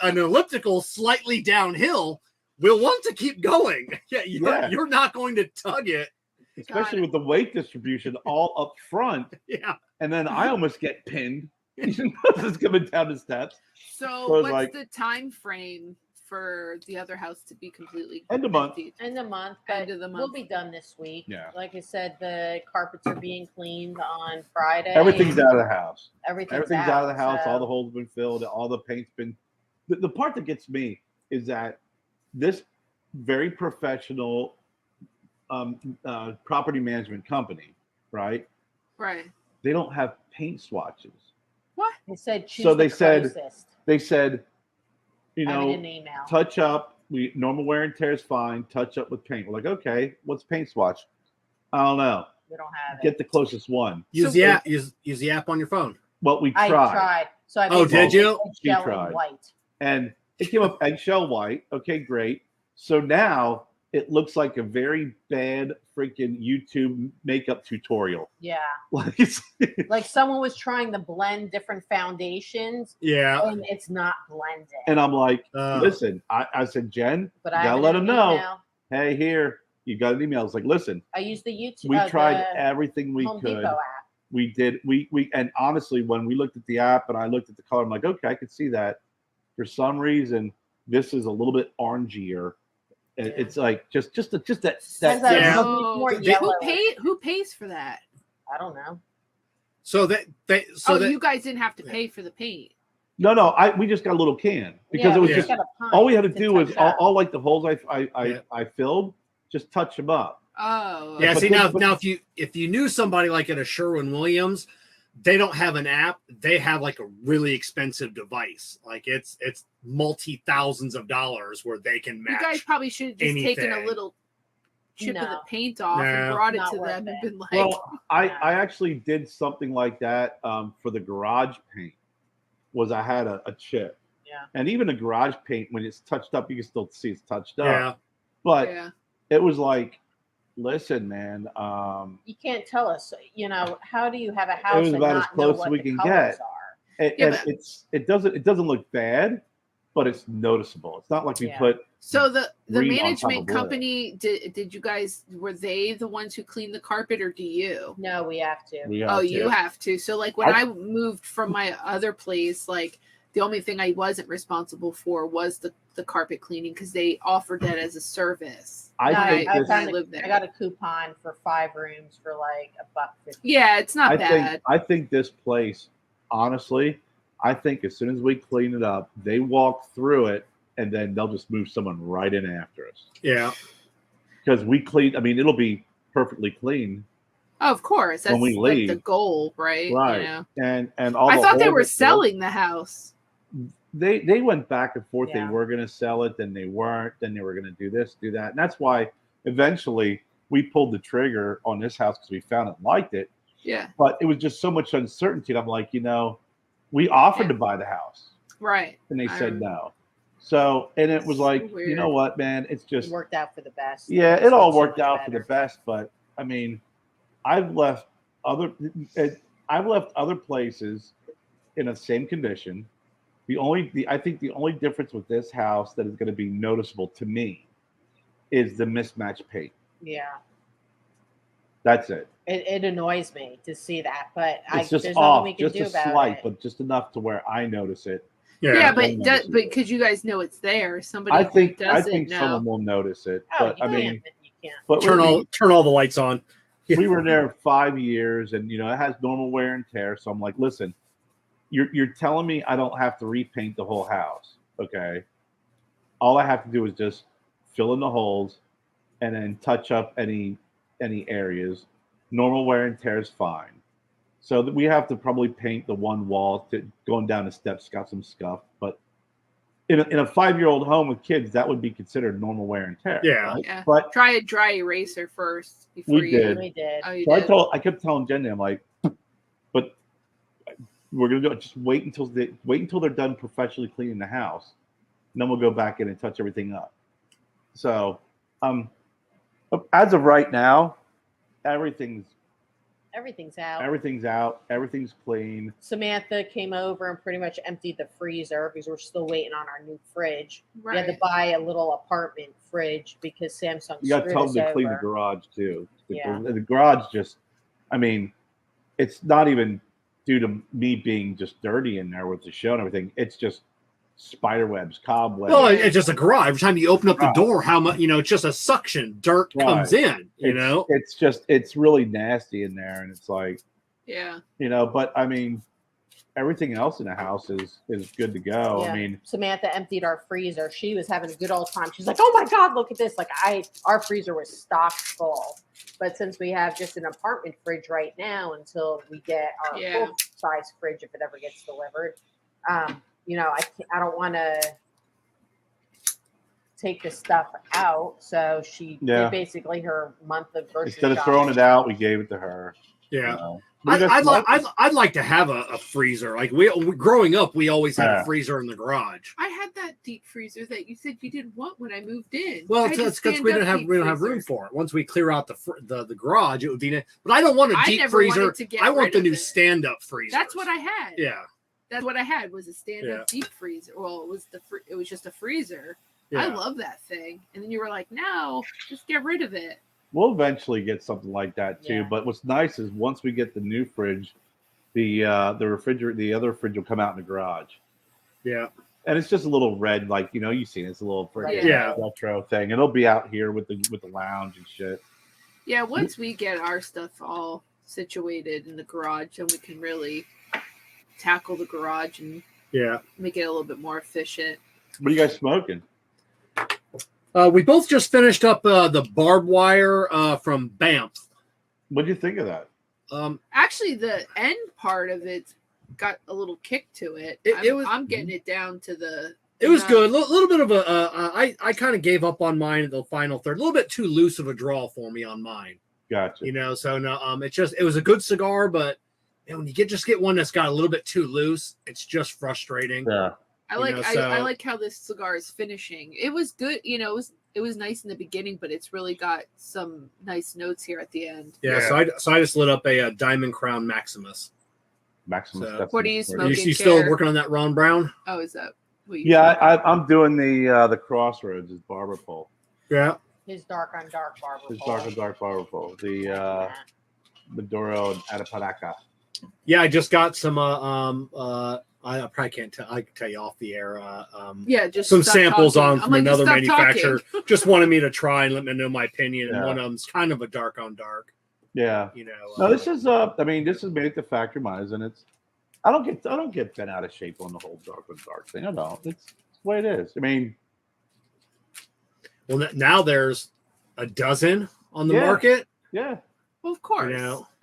an elliptical slightly downhill will want to keep going. You're not going to tug it. Especially with the weight distribution all up front. Yeah. And then I almost get pinned. This is coming down the steps. So what's the time frame for the other house to be completely end of month? End of the month. We'll be done this week. Yeah. Like I said, the carpets are being cleaned on Friday. Everything's out of the house. Everything's out of the house. So. All the holes have been filled. All the paint's been. The part that gets me is that this very professional property management company, right? Right. They don't have paint swatches. What? They said choose so the closest. They said, touch up. Normal wear and tear is fine. Touch up with paint. We're like, okay, what's paint swatch? I don't know. We don't have Get it. the closest one. Use the app. Use the app on your phone. Well, we I tried. tried. So I Oh, did you? She Eggshell tried. and white. And it came up eggshell white. Okay, great. So now it looks like a very bad freaking YouTube makeup tutorial. Yeah. Like it's Like someone was trying to blend different foundations. Yeah. And it's not blending. and I'm like, listen, I said, Jen, but you I gotta let them know. Email. Hey, here, you got an email. I was like, listen, I used the YouTube. we tried everything we Home could. Depot app. We did. We and honestly, when we looked at the app and I looked at the color, I'm like, okay, I could see that. For some reason, this is a little bit orangier. Yeah. It's like just that. Yeah. Who pays for that? I don't know. So you guys didn't have to pay for the paint. No, we just got a little can because it was just all we had to do was all like the holes I filled, just touch them up. Oh, yeah. See now if you knew somebody like at a Sherwin-Williams, they don't have an app. They have like a really expensive device. Like it's multi-thousands of dollars where they can match. You guys probably should have just taken a little chip of the paint off and brought it to them and been like. Well, I actually did something like that for the garage paint. I had a chip. Yeah. And even the garage paint, when it's touched up, you can still see it's touched up. Yeah. But it was like, listen, man. You can't tell us. How do you have a house? It was about as close as we can get. And it doesn't look bad, but it's noticeable. It's not like we put. So the management company did you guys were they the ones who cleaned the carpet or do you? No, we have to. You have to. So like when I moved from my other place, like the only thing I wasn't responsible for was the carpet cleaning because they offered that as a service. I got a coupon for 5 rooms for like $1.50. Yeah, it's not bad. I think this place, honestly, I think as soon as we clean it up, they walk through it and then they'll just move someone right in after us. Yeah. Because we clean, I mean, it'll be perfectly clean. Oh, of course. That's when we leave. Like the goal, right? Right. And I thought they were selling the house. They went back and forth. Yeah. They were going to sell it, then they weren't. Then they were going to do this, do that. And that's why eventually we pulled the trigger on this house because we found it and liked it. Yeah. But it was just so much uncertainty. And I'm like, we offered to buy the house. Right. And they said no. So, and it was like, weird. You know what, man? It's just. It worked out for the best. Yeah, it all worked out for the best. But, I mean, I've left other places in the same condition. I think the only difference with this house that is going to be noticeable to me is the mismatched paint. Yeah. That's it. It annoys me to see that, but it's just there's off, nothing we can just do a about slight, it. but just enough to where I notice it. Yeah, but because you guys know it's there, somebody I think know. someone will notice it. Oh, But I mean, you can't. But turn all the lights on. We were there 5 years, and it has normal wear and tear. So I'm like, listen, you're telling me I don't have to repaint the whole house, okay? All I have to do is just fill in the holes, and then touch up any areas. Normal wear and tear is fine. So that we have to probably paint the one wall going down the steps, got some scuff. But in a 5-year-old home with kids, that would be considered normal wear and tear. Yeah. Right? Yeah. But try a dry eraser first before we did. We did. Oh, you So did. I kept telling Jen, I'm like, but we're gonna do it. Just wait until they're done professionally cleaning the house, and then we'll go back in and touch everything up. So, as of right now, everything's out. Everything's clean. Samantha came over and pretty much emptied the freezer because we're still waiting on our new fridge. Right. We had to buy a little apartment fridge because Samsung. You got to tell them to clean the garage too. The garage just, I mean, it's not even due to me being just dirty in there with the show and everything. It's just spider webs, cobwebs. Well, it's just a garage. Every time you open up the door, how much, it's just a suction. Dirt comes in, It's really nasty in there. And it's like, yeah. But I mean, everything else in the house is good to go. Yeah. I mean, Samantha emptied our freezer. She was having a good old time. She's like, "Oh my God, look at this!" Like our freezer was stocked full. But since we have just an apartment fridge right now until we get our full size fridge, if it ever gets delivered, I don't want to take the stuff out. So she did basically her month of grocery Instead of shopping. throwing it out, we gave it to her. Yeah. You know. I'd like to have a freezer. Like we growing up, we always had a freezer in the garage. I had that deep freezer that you said you didn't want when I moved in. Well, that's because we don't have room for it. Once we clear out the garage, it would be. But I don't want a deep freezer. I want the new stand-up freezer. That's what I had. Yeah, that's what I had was a stand-up deep freezer. Well, it was just a freezer. Yeah. I love that thing. And then you were like, no, just get rid of it. We'll eventually get something like that too. Yeah. But what's nice is once we get the new fridge, the refrigerator, the other fridge will come out in the garage. Yeah. And it's just a little red, like you've seen it's a little retro thing. It'll be out here with the lounge and shit. Yeah, once we get our stuff all situated in the garage, then we can really tackle the garage and make it a little bit more efficient. What are you guys smoking? We both just finished up the barbed wire from Banff. What do you think of that? Actually, the end part of it got a little kick to it. I'm getting it down to the. It was good. A little bit of I kind of gave up on mine at the final third. A little bit too loose of a draw for me on mine. Gotcha. So no, it was a good cigar, but when you get one that's got a little bit too loose, it's just frustrating. Yeah. I like how this cigar is finishing. It was good, it was nice in the beginning, but it's really got some nice notes here at the end. Yeah. So I just lit up a Diamond Crown Maximus. So, what are you smoking? You still working on that Ron Brown? Oh, is that what you I'm doing the Crossroads is barber pole. Yeah. His dark on dark barber pole. His dark on dark barber pole. The Maduro and Adaparaca. Yeah, I just got some I probably can't tell. I can tell you off the air. Just some samples from another manufacturer. Talking. Just wanted me to try and let me know my opinion. And one of them's kind of a dark on dark. Yeah. No, this is this is made at the factory miles, and I don't get bent out of shape on the whole dark on dark thing. I don't. It's the way it is. Well, now there's a dozen on the market. Yeah. Well, of course.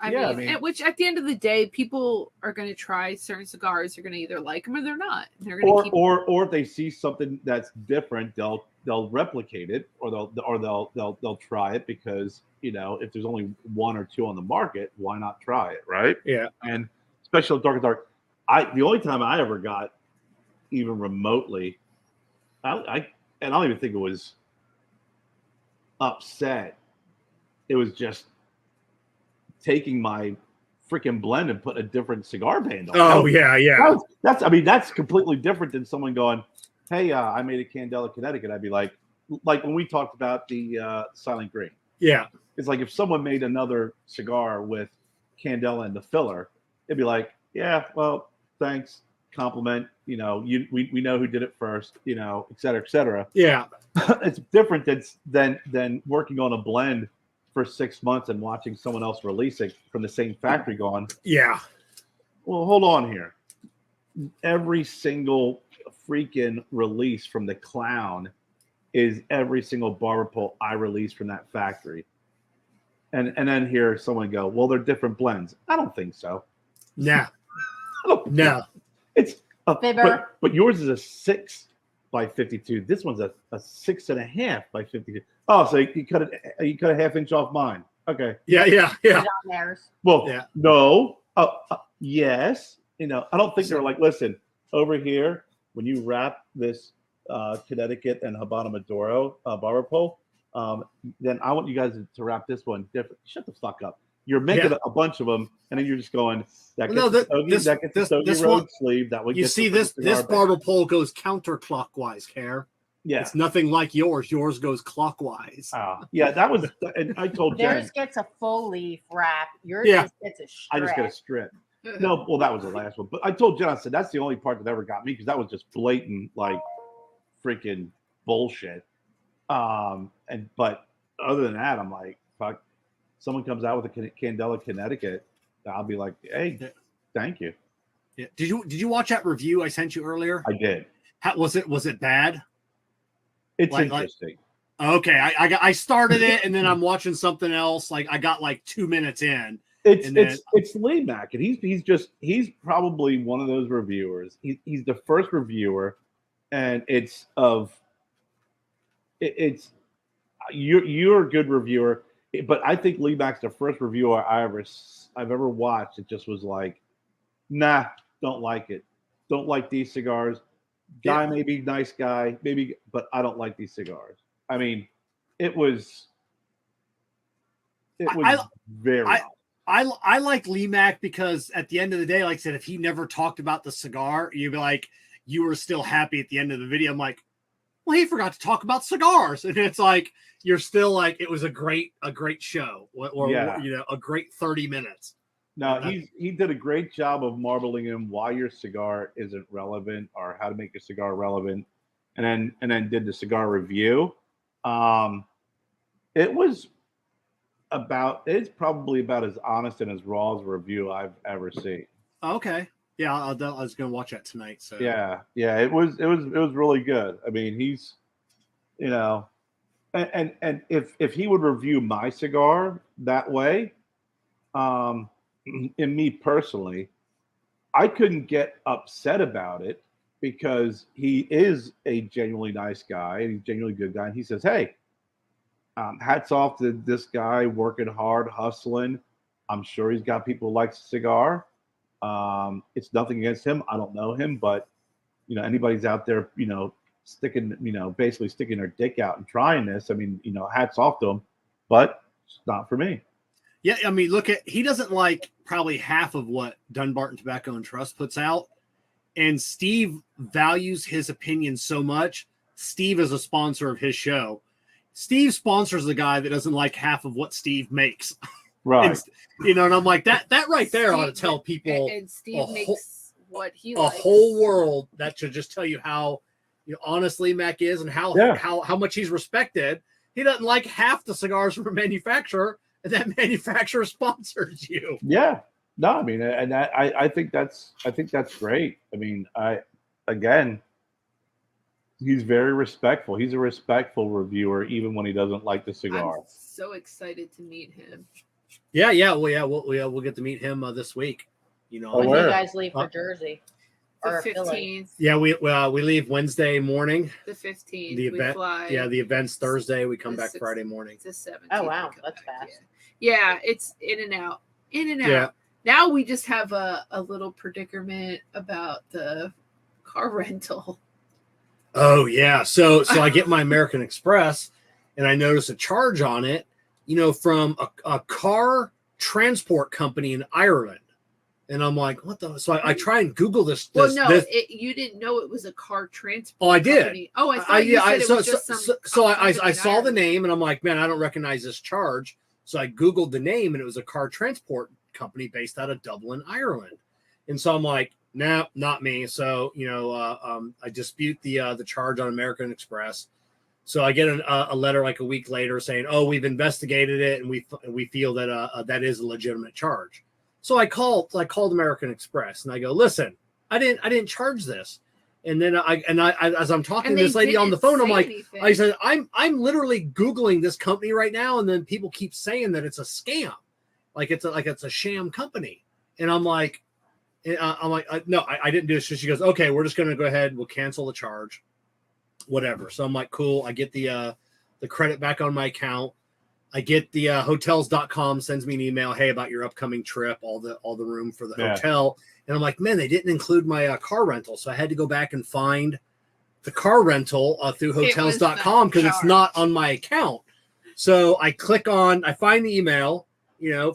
I mean, which at the end of the day, people are going to try certain cigars. They're going to either like them or they're not. They're going to or if they see something that's different, they'll replicate it, or they'll try it because if there's only one or two on the market, why not try it, right? Yeah. And especially dark and dark. The only time I ever got even remotely, I don't even think it was upset. It was just taking my freaking blend and put a different cigar band on. Oh, yeah. That's completely different than someone going, hey, I made a Candela Connecticut. I'd be like when we talked about the Silent Green. Yeah. It's like if someone made another cigar with Candela and the filler, it'd be like, yeah, well, thanks, compliment. We know who did it first, et cetera, et cetera. Yeah. It's different than working on a blend for 6 months and watching someone else release it from the same factory going, yeah. Well, hold on here. Every single freaking release from the Clown is every single barber pole I released from that factory. And then hear someone go, well, they're different blends. I don't think so. Nah. No. It's but yours is a 6x52. This one's a 6.5x52. Oh, so you cut a half inch off mine. Okay. Yeah. Well, no. Yes. I don't think they're like, listen, over here, when you wrap this Connecticut and Habana Maduro barber pole, then I want you guys to wrap this one different. Shut the fuck up. You're making a bunch of them, and then you're just going, that gets the Stogie road sleeve. That one. You see, this barber pole goes counterclockwise, Kerr. Yeah. It's nothing like yours. Yours goes clockwise. Yeah, that was, and I told Jen. Theirs gets a full leaf wrap. Yours just gets a strip. I just get a strip. No, well, that was the last one. But I told Jen, I said, that's the only part that ever got me because that was just blatant, like, freaking bullshit. But other than that, I'm like, fuck. Someone comes out with a Candela Connecticut, I'll be like, hey, thank you. Yeah. Did you watch that review I sent you earlier? I did. Was it bad? It's interesting. Okay, I started it and then I'm watching something else. Like I got like 2 minutes in. It's Lee Mack, and he's probably one of those reviewers. He's the first reviewer, and it's it's you're a good reviewer, but I think Lee Mack's the first reviewer I've ever watched. It just was like, nah, don't like it. Don't like these cigars. Guy may be nice guy, maybe, but I don't like these cigars. I mean, it was very. I like Lee Mack because at the end of the day, like I said, if he never talked about the cigar, you'd be like, you were still happy at the end of the video. I'm like, well, he forgot to talk about cigars, and it's like you're still like, it was a great show, or a great 30 minutes. No, he did a great job of marbling in why your cigar isn't relevant or how to make your cigar relevant, and then did the cigar review. It's probably about as honest and as raw as a review I've ever seen. Okay, yeah, I was gonna watch that tonight. So yeah, it was really good. I mean, he's, and if he would review my cigar that way, in me personally, I couldn't get upset about it because he is a genuinely nice guy and he's a genuinely good guy. And he says, hey, hats off to this guy working hard, hustling. I'm sure he's got people who like the cigar. It's nothing against him. I don't know him, but anybody's out there, basically sticking their dick out and trying this. I mean, hats off to him, but it's not for me. Yeah, I mean, he doesn't like probably half of what Dunbarton Tobacco and Trust puts out. And Steve values his opinion so much. Steve is a sponsor of his show. Steve sponsors the guy that doesn't like half of what Steve makes. Right. And I'm like, that right there Steve, ought to tell people. And Steve makes what he likes. A whole world that should just tell you how honest Lee Mack is and how much he's respected. He doesn't like half the cigars from a manufacturer, and that manufacturer sponsors you. Yeah. No, I mean, and I think that's great. I mean, he's very respectful. He's a respectful reviewer, even when he doesn't like the cigar. I'm so excited to meet him. We'll get to meet him this week. When do you guys leave for Jersey? The 15th. Yeah, we leave Wednesday morning. The 15th. The event. We fly. Yeah, the event's Thursday. We come back Friday morning. The 17th. Oh wow, that's fast. Yeah, it's in and out. Yeah. Now we just have a little predicament about the car rental. Oh yeah, so I get my American Express, and I notice a charge on it, from a car transport company in Ireland, and I'm like, what the? So I try and Google this. You didn't know it was a car transport. Oh, I did. Company. Oh, I thought you said it was just some. So I saw the name, and I'm like, man, I don't recognize this charge. So I Googled the name, and it was a car transport company based out of Dublin, Ireland, and so I'm like, nah, not me. So, I dispute the charge on American Express. So I get a letter like a week later saying, oh, we've investigated it and we feel that that is a legitimate charge. So I called American Express and I go, listen, I didn't charge this. And then I as I'm talking to this lady on the phone, I'm like, anything. I said, I'm literally Googling this company right now, and then people keep saying that it's a scam, like it's a sham company, and I'm like, no, I didn't do it. So she goes, okay, we're just going to go ahead. We'll cancel the charge, whatever. So I'm like, cool. I get the credit back on my account. I get the hotels.com sends me an email. Hey, about your upcoming trip, all the room for the hotel. And I'm like, man, they didn't include my car rental. So I had to go back and find the car rental through hotels.com because it's not on my account. So I find the email,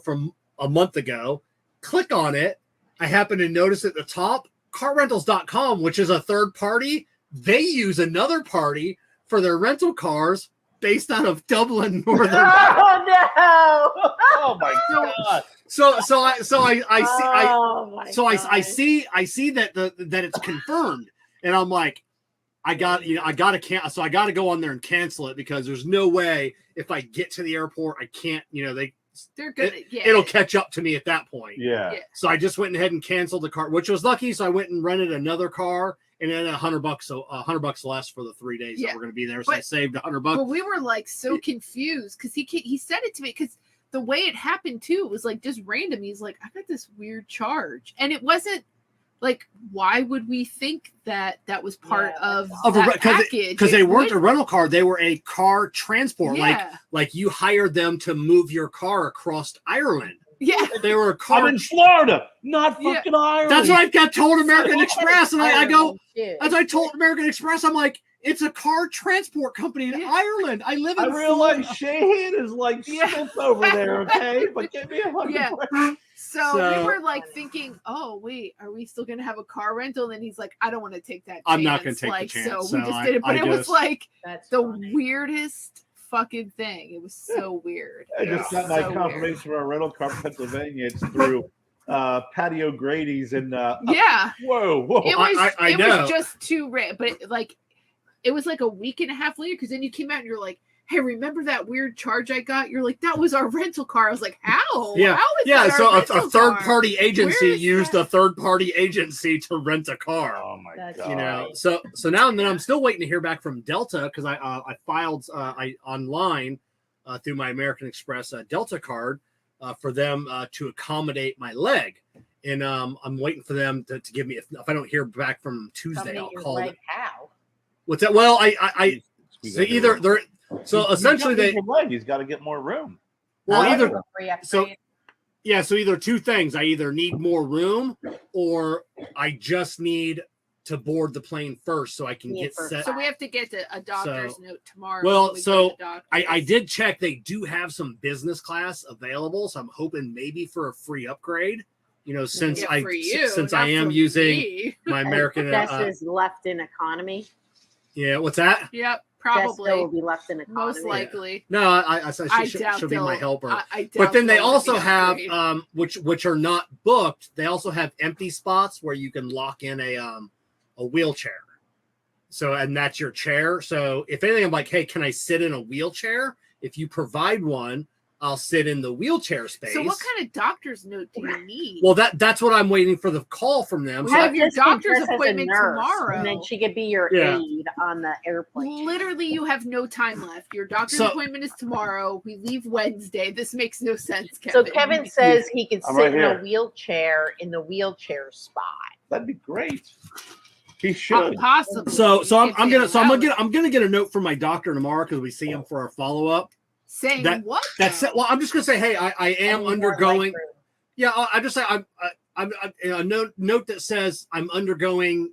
from a month ago, click on it. I happen to notice at the top, carrentals.com, which is a third party, they use another party for their rental cars based out of Dublin, Northern. Oh no! Oh my god! So I see that that it's confirmed, and I'm like, I got to cancel. So I got to go on there and cancel it because there's no way if I get to the airport, I can't. They're good. It'll catch up to me at that point. Yeah. So I just went ahead and canceled the car, which was lucky. So I went and rented another car, and then $100, so $100 less for the 3 days that we're going to be there. So I saved $100. But we were like so confused because he said it to me because the way it happened too was like just random. He's like, I got this weird charge, and it wasn't like, why would we think that that was part of a that package? Because they weren't a rental car; they were a car transport. Yeah. Like you hired them to move your car across Ireland. Yeah, they were a car. I'm in Florida, not fucking Ireland. That's what I got told American Express, and I go, as I told American Express, I'm like, it's a car transport company in Ireland. I live in. I realize Shahan is like Smith over there, okay? But give me a fucking So we were like thinking, oh wait, are we still gonna have a car rental? And then he's like, I don't want to take that chance. I'm not gonna take like, the chance. So we just did it, but it was like the weirdest fucking thing. It was so weird. I just got my confirmation for a rental car in Pennsylvania. It's through Patio Grady's and whoa. It was just too rare, but it was like a week and a half later, because then you came out and you're like, hey, remember that weird charge I got? You're like, that was our rental car. I was like, how? Yeah. How is that so a third-party agency used a third-party agency to rent a car. Oh my god! You know, so now and then I'm still waiting to hear back from Delta, because I filed online through my American Express Delta card for them to accommodate my leg, and I'm waiting for them to give me. If I don't hear back from them Tuesday, I'll call them. How? What's that? Well, so either they're. So essentially, he's got to get more room. Well, so either two things: I either need more room, or I just need to board the plane first so I can get set. So we have to get a doctor's note tomorrow. Well, so I did check; they do have some business class available, so I'm hoping maybe for a free upgrade. You know, since I am using my American. Is left in economy. Yeah, what's that? Yep. Probably will be left in economy. Most likely. No, I she'll be my helper. I but then they also have which are not booked. They also have empty spots where you can lock in a wheelchair. So, and that's your chair. So if anything, I'm like, hey, can I sit in a wheelchair? If you provide one, I'll sit in the wheelchair space. So what kind of doctor's note do you need? Well, that's what I'm waiting for the call from them. We have your doctor's appointment tomorrow. And then she could be your aide on the airplane. Literally, you have no time left. Your doctor's appointment is tomorrow. We leave Wednesday. This makes no sense, Kevin. So Kevin says he could sit in a wheelchair in the wheelchair spot. That'd be great. He should. Possibly. So I'm gonna get a note from my doctor tomorrow, because we see him for our follow-up. Saying what? That's it. Well, I'm just gonna say, hey, I am undergoing. Yeah, I just say I'm a note that says I'm undergoing,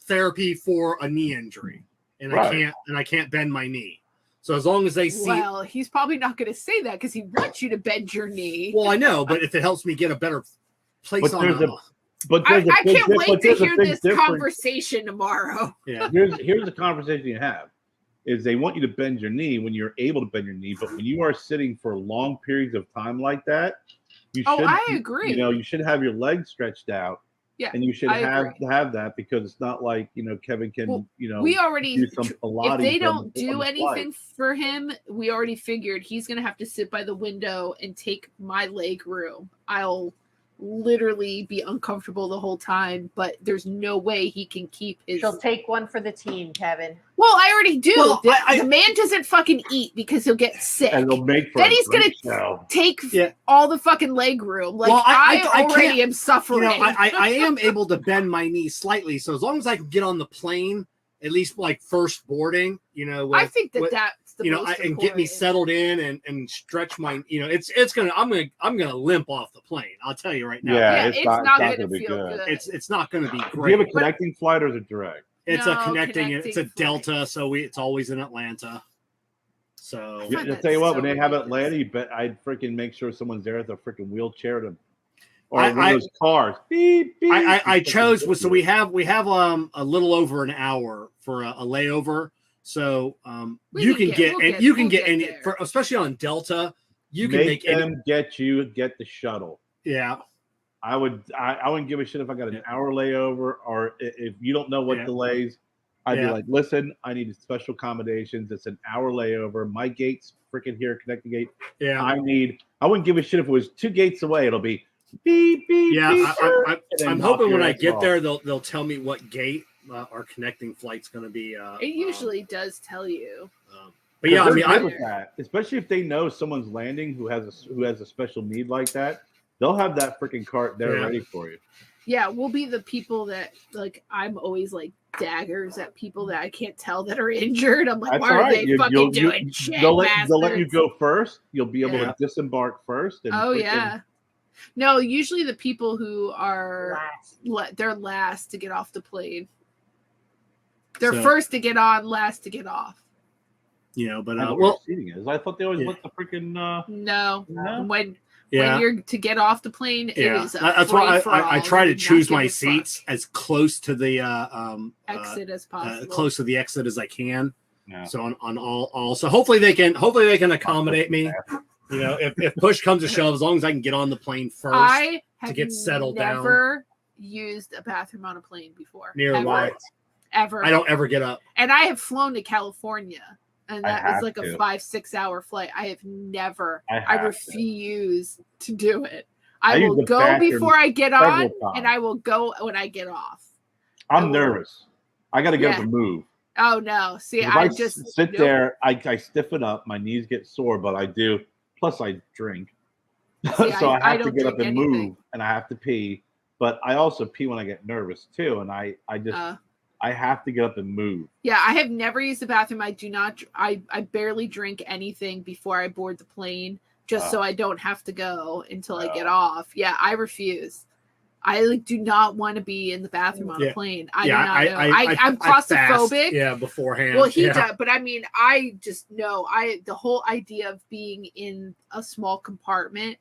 therapy for a knee injury, and I can't bend my knee. So as long as they see, well, he's probably not going to say that because he wants you to bend your knee. Well, I know, but if it helps me get a better place on it. But I can't wait to hear this conversation tomorrow. Yeah, here's the conversation you have. Is they want you to bend your knee when you're able to bend your knee, but when you are sitting for long periods of time like that, you should. I agree. You should have your legs stretched out. Yeah, and you should have that, because it's not like Kevin can we already do some Pilates. If they don't do anything for him, we already figured he's gonna have to sit by the window and take my leg room. I'll literally be uncomfortable the whole time, but there's no way he can keep his. She'll take one for the team, Kevin. Well, I already do. Well, the man doesn't fucking eat because he'll get sick. And he'll make for then he's gonna take all the fucking leg room. Like, well, I already am suffering. I am able to bend my knee slightly, so as long as I can get on the plane, at least like first boarding, I think that's the most and get me settled in and stretch my, it's gonna. I'm gonna limp off the plane. I'll tell you right now. Yeah, it's not gonna feel good. It's not gonna be great. Do you have a connecting flight or is it direct? It's a connecting. It's a Delta, so it's always in Atlanta. So I'll tell you what, when they have Atlanta, I'd freaking make sure someone's there with a freaking wheelchair to. Or one of those cars. Beep, beep. I chose. So we have a little over an hour for a layover. So you can get any, especially on Delta. You can make them get the shuttle. Yeah, I wouldn't give a shit if I got an hour layover, or if you don't know what delays. I'd be like, listen, I need special accommodations. It's an hour layover. My gate's freaking here, connecting gate. Yeah, I wouldn't give a shit if it was 2 gates away. It'll be beep beep. Yeah, beep, I'm hoping when I get there, they'll tell me what gate our connecting flight's going to be. It usually does tell you. But yeah, I mean, especially if they know someone's landing who has a special need like that. They'll have that freaking cart there ready for you. Yeah, we'll be the people that like. I'm always like daggers at people that I can't tell that are injured. I'm like, why are they fucking doing shit? They'll let you go first. You'll be able to disembark first. And no, usually the people who are they're last to get off the plane. They're first to get on, last to get off. But seating is. I thought they always let the freaking no. When you're to get off the plane, it is that's why I try to choose my seats as close to the exit as possible, close to the exit as I can. Yeah. So on all, so hopefully they can accommodate me. If push comes to shove, as long as I can get on the plane first to get settled down. I've never used a bathroom on a plane before. Ever. I don't ever get up. And I have flown to California. And that was like a 5-6 hour flight. I have never. I refuse to do it. I will go before I get on, and I will go when I get off. I'm nervous. I got to get up and move. Oh no! See, I just sit there. I stiffen up. My knees get sore, but I do. Plus, I drink, see, so I have to get up and move, and I have to pee. But I also pee when I get nervous too, and I have to get up and move. Yeah, I have never used the bathroom. I do not. I barely drink anything before I board the plane, just so I don't have to go until I get off. Yeah, I refuse. I do not want to be in the bathroom on a plane. I'm claustrophobic. Beforehand. Well, he does, but I mean, I just know. The whole idea of being in a small compartment.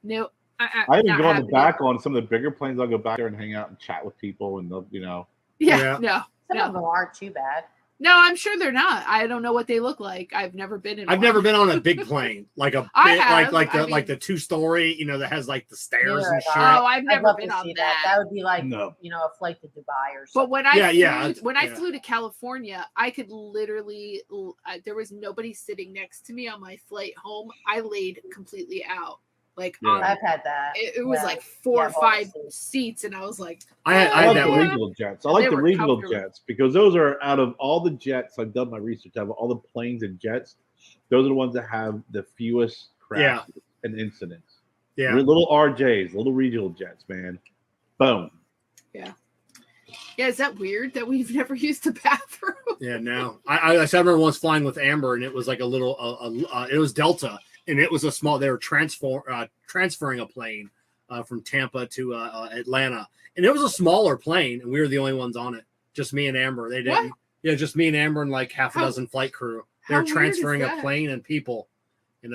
No. I even go on the back on some of the bigger planes. I'll go back there and hang out and chat with people, and they'll. No. Some of them aren't too bad. No, I'm sure they're not. I don't know what they look like. I've never been in. I've never been on a big plane, like a like the 2-story, that has like the stairs and shit. Oh, I've never been on that. That would be like a flight to Dubai or something. But when I flew to California, I could literally. There was nobody sitting next to me on my flight home. I laid completely out. I've had that. It was like 4 or 5 seats, and I was like, I like the regional jets. I like the regional jets because those are out of all the jets. I've done my research. Out of all the planes and jets, those are the ones that have the fewest crashes and incidents. Yeah, little RJs, little regional jets, man. Boom. Yeah. Yeah, is that weird that we've never used a bathroom? Yeah, no. I remember once flying with Amber, and it was like a little. It was Delta. And it was a small. They were transferring a plane from Tampa to Atlanta, and it was a smaller plane, and we were the only ones on it. Just me and Amber. They didn't. What? Yeah, just me and Amber and like half a dozen flight crew. They were transferring a plane and people, and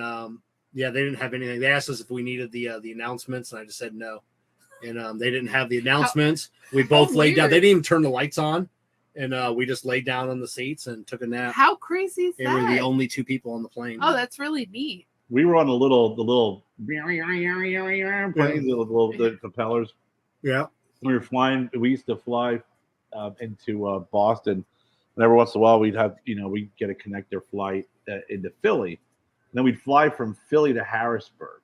they didn't have anything. They asked us if we needed the announcements, and I just said no. And they didn't have the announcements. We both laid down. They didn't even turn the lights on, and we just laid down on the seats and took a nap. How crazy is that? We were the only 2 people on the plane. Oh, that's really neat. We were on the little planes, the propellers. Yeah. We were flying. We used to fly into Boston, and every once in a while we'd have, we'd get a connector flight into Philly. And then we'd fly from Philly to Harrisburg,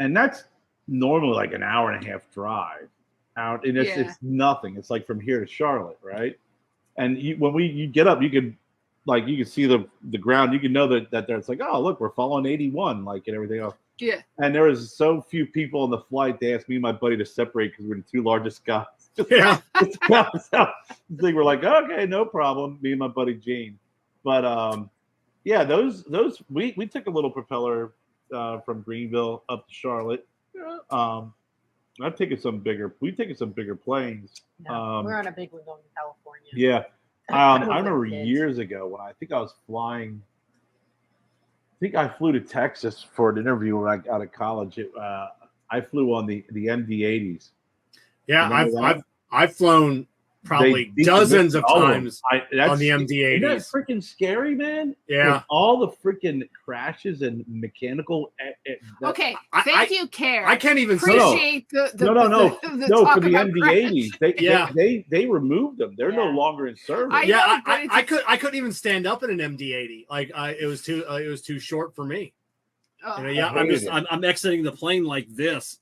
and that's normally like an hour and a half drive out, and it's nothing. It's like from here to Charlotte, right? And when you get up, you can see the ground. You can know that there's like, oh, look, we're following 81, and everything else. Yeah. And there was so few people on the flight. They asked me and my buddy to separate because we're the 2 largest guys. Yeah. We're like, okay, no problem. Me and my buddy Gene. But those we took a little propeller from Greenville up to Charlotte. Yeah. We've taken some bigger planes. No, we're on a big one going to California. Yeah. I remember years ago when I think I was flying. I think I flew to Texas for an interview when I got out of college. I flew on the MD-80s. Yeah, I've flown probably dozens of times on the MD-80s. Isn't that freaking scary, man? Yeah. With all the freaking crashes and mechanical. Okay, thank you, Kerr. I can't even appreciate no, for the MD-80s. They removed them. They're no longer in service. I couldn't even stand up in an MD-80. It was too short for me. Oh. I'm exiting the plane like this.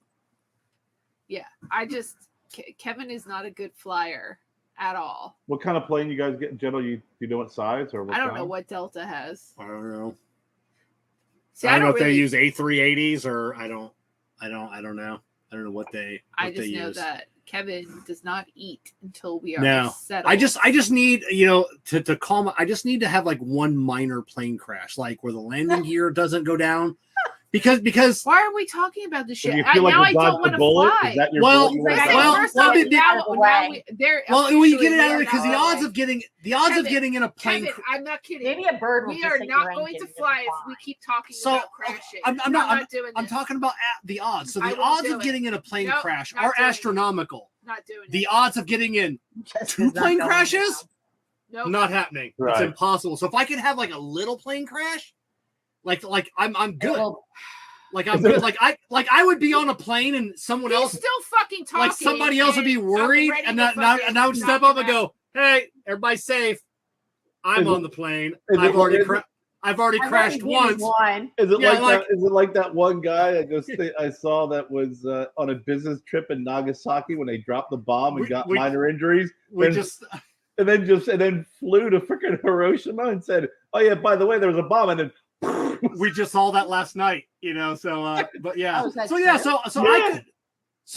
Yeah, Kevin is not a good flyer at all. What kind of plane you guys get in general? You know what size or what? I don't know what Delta has. I don't know. See, I don't know if they use A380s or I I don't know. I don't know what they. I just know that Kevin does not eat until we are No, settled. I just need, you know, to calm. I just need to have like one minor plane crash, like where the landing gear doesn't go down, because why are we talking about this shit? You feel like now I you don't dodged want the to bullet? fly. Is that your Well, bullet you wanna Like, dodge? first well, off, did- now you get it we out of are it because the not odds away. of getting in a plane. Kevin, I'm not kidding. Maybe a bird will We just are hit not your going engine to and fly just if we keep talking So, about crashing. I'm not doing I'm this. talking about the odds. So I the won't odds do of it. getting in a plane Nope, crash not are doing it. astronomical. Not doing The it. odds of getting in Jessica's 2 not plane going crashes, Nope. not happening. Right. It's impossible. So if I could have like a little plane crash, like I'm good. Well, Like I'm good. Like I would be on a plane and someone He's else, still fucking talking. like somebody else would be and I'm worried, ready and to I fucking would step knock up him and go, "Hey, everybody's safe. I'm Is on it- the plane. is I've it- already is it- I've already crashed once." One. Is it Yeah, like like- that? Is it like that one guy I saw that was on a business trip in Nagasaki when they dropped the bomb and got minor injuries? We and then flew to freaking Hiroshima and said, "Oh yeah, by the way, there was a bomb," and then we just saw that last night, you know. So, but yeah, Oh, is that so yeah, true?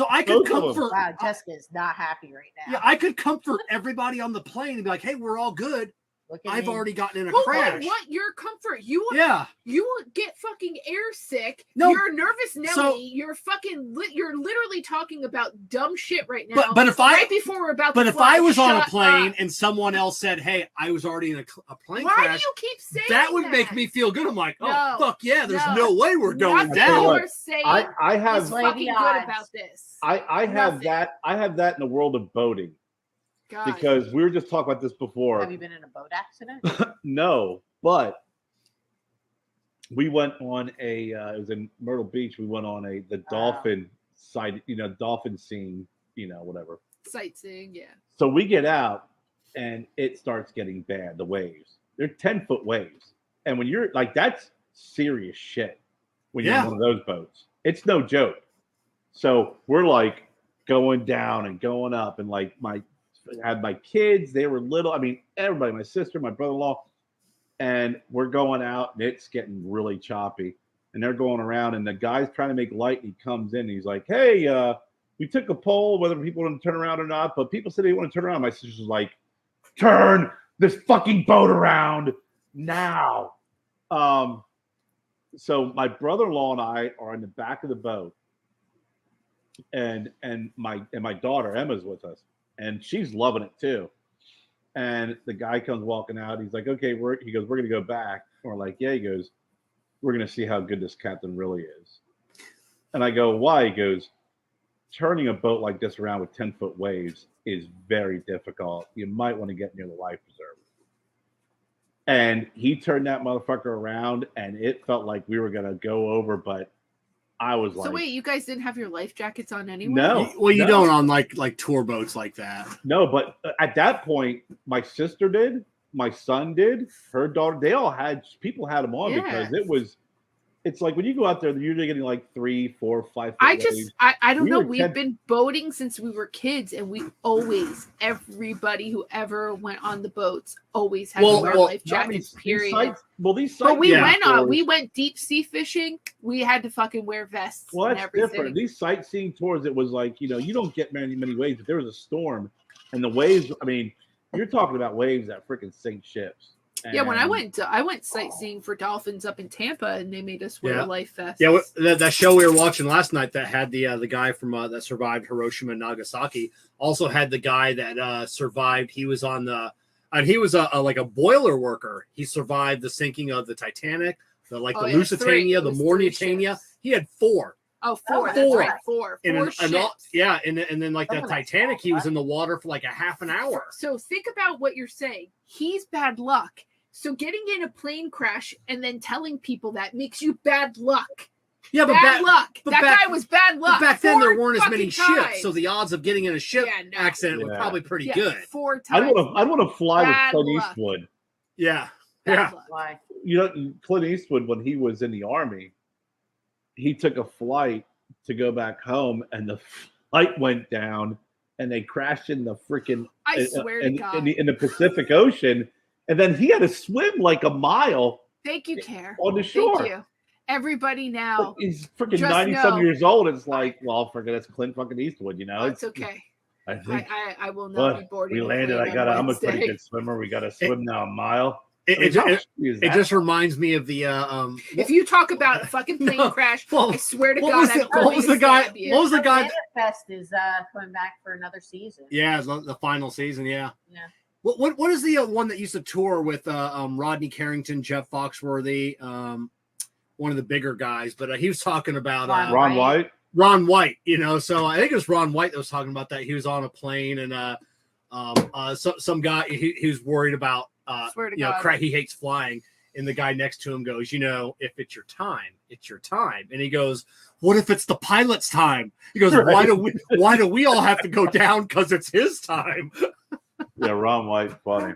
I could Both of them. comfort. Wow, Jessica is not happy right now. Yeah, I could comfort everybody on the plane and be like, "Hey, we're all good. Look at I've me. already gotten in a Well, crash." what your comfort? You Yeah. will get fucking air sick. No, You're nervous Nelly. so- You're fucking you're literally talking about dumb shit right now. But if I right before we're about But to if fly, I was on a shut plane up. and someone else said, "Hey, I was already in a plane Why crash," do you keep saying that would make me feel good. I'm like, "Oh No. fuck yeah, there's No. no way we're going Nothing down." you're saying I is have fucking good odds. about this. I have Nothing. that in the world of boating God. because we were just talking about this before. Have you been in a boat accident? No, but we went on it was in Myrtle Beach. We went on the dolphin side, dolphin scene, whatever. Sightseeing, yeah. So we get out and it starts getting bad. The waves, they're 10-foot waves. And when you're like, that's serious shit when you're in one of those boats. It's no joke. So we're like going down and going up, and like I had my kids, they were little. I mean, everybody, my sister, my brother-in-law, and we're going out and it's getting really choppy. And they're going around, and the guy's trying to make light, and he comes in and he's like, "Hey, we took a poll whether people want to turn around or not, but people said they want to turn around." My sister's like, "Turn this fucking boat around now." So my brother-in-law and I are in the back of the boat, and my daughter Emma's with us, and she's loving it too. And the guy comes walking out. He's like, "Okay, we're gonna go back." And we're like, "Yeah." He goes, "We're gonna see how good this captain really is." And I go, "Why?" He goes, "Turning a boat like this around with 10-foot waves is very difficult. You might want to get near the life preserver." And he turned that motherfucker around, and it felt like we were gonna go over, but I was like, So wait, you guys didn't have your life jackets on anyway? No. Well, you No. don't on like tour boats like that. No, but at that point, my sister did, my son did, her daughter, people had them on because it's like when you go out there, you're usually getting like 3, 4, 5 foot waves. I don't know. were We've been boating since we were kids, and we everybody who ever went on the boats always had to wear life jackets. Period. These sites. But we we went deep sea fishing. We had to fucking wear vests. Well, and that's everything. different. These sightseeing tours, it was like, you don't get many waves. If there was a storm and the waves, I mean, you're talking about waves that freaking sink ships. Yeah, when I went sightseeing for dolphins up in Tampa, and they made us wear life vests. Yeah, that show we were watching last night that had the guy from that survived Hiroshima and Nagasaki also had the guy that survived. He was on and he was like a boiler worker. He survived the sinking of the Titanic, the Lusitania, the Mauritania. He had 4. Oh, 4. That's Four. right, 4. Four ships. And then like that Titanic, he was in the water for like a half an hour. So think about what you're saying. He's bad luck. So getting in a plane crash and then telling people that makes you bad luck. Yeah, but bad luck. That guy was bad luck. But back then there weren't as 4 many fucking ships, so the odds of getting in a ship accident were probably pretty good. 4 I'd times. want to fly Bad with Clint luck. Eastwood. Yeah. Bad luck. Clint Eastwood, when he was in the Army, he took a flight to go back home, and the flight went down, and they crashed in the freaking I swear to God. in the Pacific Ocean, and then he had to swim like a mile. Thank you, Kerr. On the shore. Thank you. everybody now. He's freaking Just 90-some know- years old. It's like, well, forget that's Clint fucking Eastwood, you know? Oh, it's okay. I think I will not be boarding. we a landed. plane I'm on a pretty Wednesday. good swimmer. We got to swim now a mile. It just reminds me of the If you talk about a fucking plane crash, I swear to God, what was the guy? What was the guy? Fest is coming back for another season. Yeah, the final season. Yeah. Yeah. What is the one that used to tour with Rodney Carrington, Jeff Foxworthy, one of the bigger guys? But he was talking about Ron White. Ron White, you know. So I think it was Ron White that was talking about that. He was on a plane and some guy he was worried about he hates flying, and the guy next to him goes, if it's your time, it's your time. And he goes, what if it's the pilot's time? He goes, why do we all have to go down because it's his time? Yeah, Ron White's funny.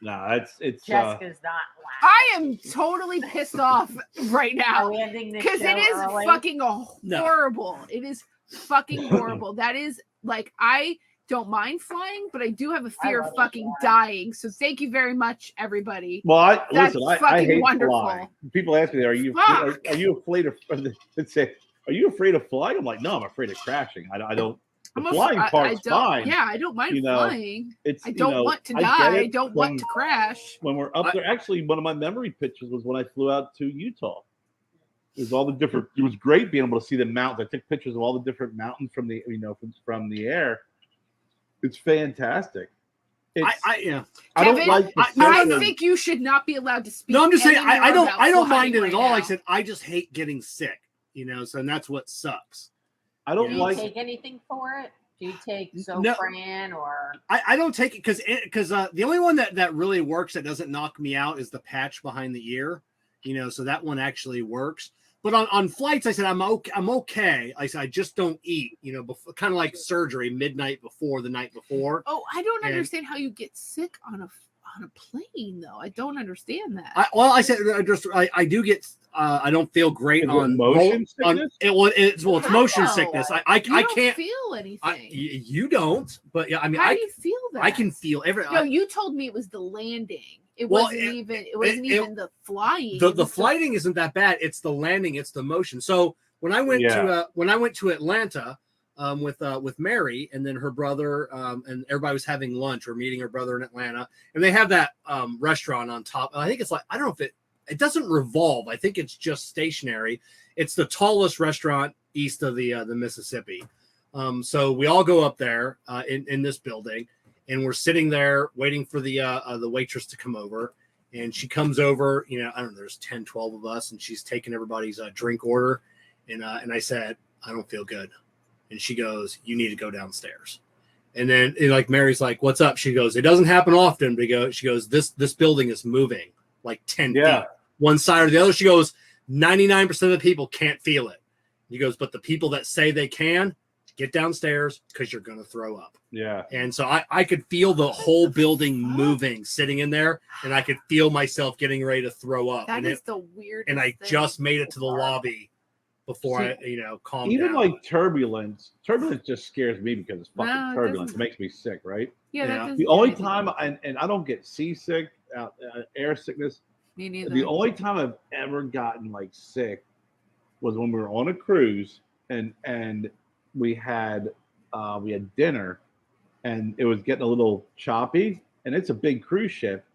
No, it's Jessica's not laughing. I am totally pissed off right now because it is fucking horrible. No. It is fucking horrible. That is like, I don't mind flying, but I do have a fear of fucking dying. So thank you very much, everybody. Well, I hate wonderful. Flying. People ask me, are you afraid of? Say, are you afraid of flying? I'm like, no, I'm afraid of crashing. I don't. The flying part's fine. Yeah, I don't mind flying. I don't want to die. I don't want to crash. When we're up there, actually, one of my memory pictures was when I flew out to Utah. It was all the different. It was great being able to see the mountains. I took pictures of all the different mountains from the from the air. It's fantastic. I don't like. I think you should not be allowed to speak. No, I'm just saying. I don't mind it at all. Like I said, I just hate getting sick. So and that's what sucks. I don't like. Do you take anything for it? Do you take Zofran or? I don't take it because the only one that really works that doesn't knock me out is the patch behind the ear. So that one actually works. But on flights, I said I'm okay. I said I just don't eat. Kind of like surgery midnight before the night before. Oh, I don't understand how you get sick on a plane though. I don't understand that. I do get. I don't feel great on motion sickness. It's motion sickness. I can't feel anything. You don't, but yeah, I mean, how do you feel that? I can feel every. No, you told me it was the landing. It wasn't even the flying. The flying isn't that bad. It's the landing. It's the motion. So when I went to Atlanta with Mary and then her brother and everybody was having lunch. We're meeting her brother in Atlanta, and they have that restaurant on top. I think it's like I don't know if it doesn't revolve. I think it's just stationary. It's the tallest restaurant east of the Mississippi. So we all go up there in this building. And we're sitting there waiting for the waitress to come over. And she comes over, I don't know, there's 10, 12 of us. And she's taking everybody's drink order. And I said, I don't feel good. And she goes, you need to go downstairs. And then Mary's like, what's up? She goes, it doesn't happen often. But she goes, this building is moving like 10 feet. One side or the other. She goes, 99% of the people can't feel it. He goes, but the people that say they can, get downstairs because you're going to throw up. Yeah. And so I could feel the whole building moving, sitting in there, and I could feel myself getting ready to throw up. That is the weirdest And I just made it to the lobby before I calmed down. Even like turbulence just scares me because it's fucking turbulence. It makes me sick, right? Yeah. The only time, and I don't get seasick, air sickness. Me neither. The only time I've ever gotten sick was when we were on a cruise and we had dinner and it was getting a little choppy, and it's a big cruise ship,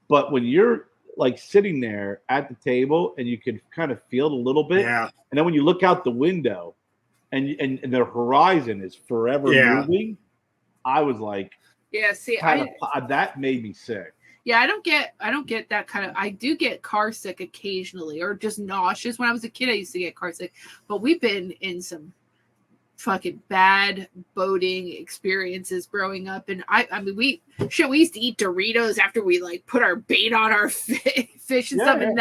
but when you're sitting there at the table and you can kind of feel it a little bit, and then when you look out the window and the horizon is forever moving, I was like, that made me sick. Yeah, I don't get that kind of. I do get car sick occasionally, or just nauseous. When I was a kid, I used to get car sick, but we've been in some fucking bad boating experiences growing up, and I mean we used to eat Doritos after we put our bait on our fish and stuff, and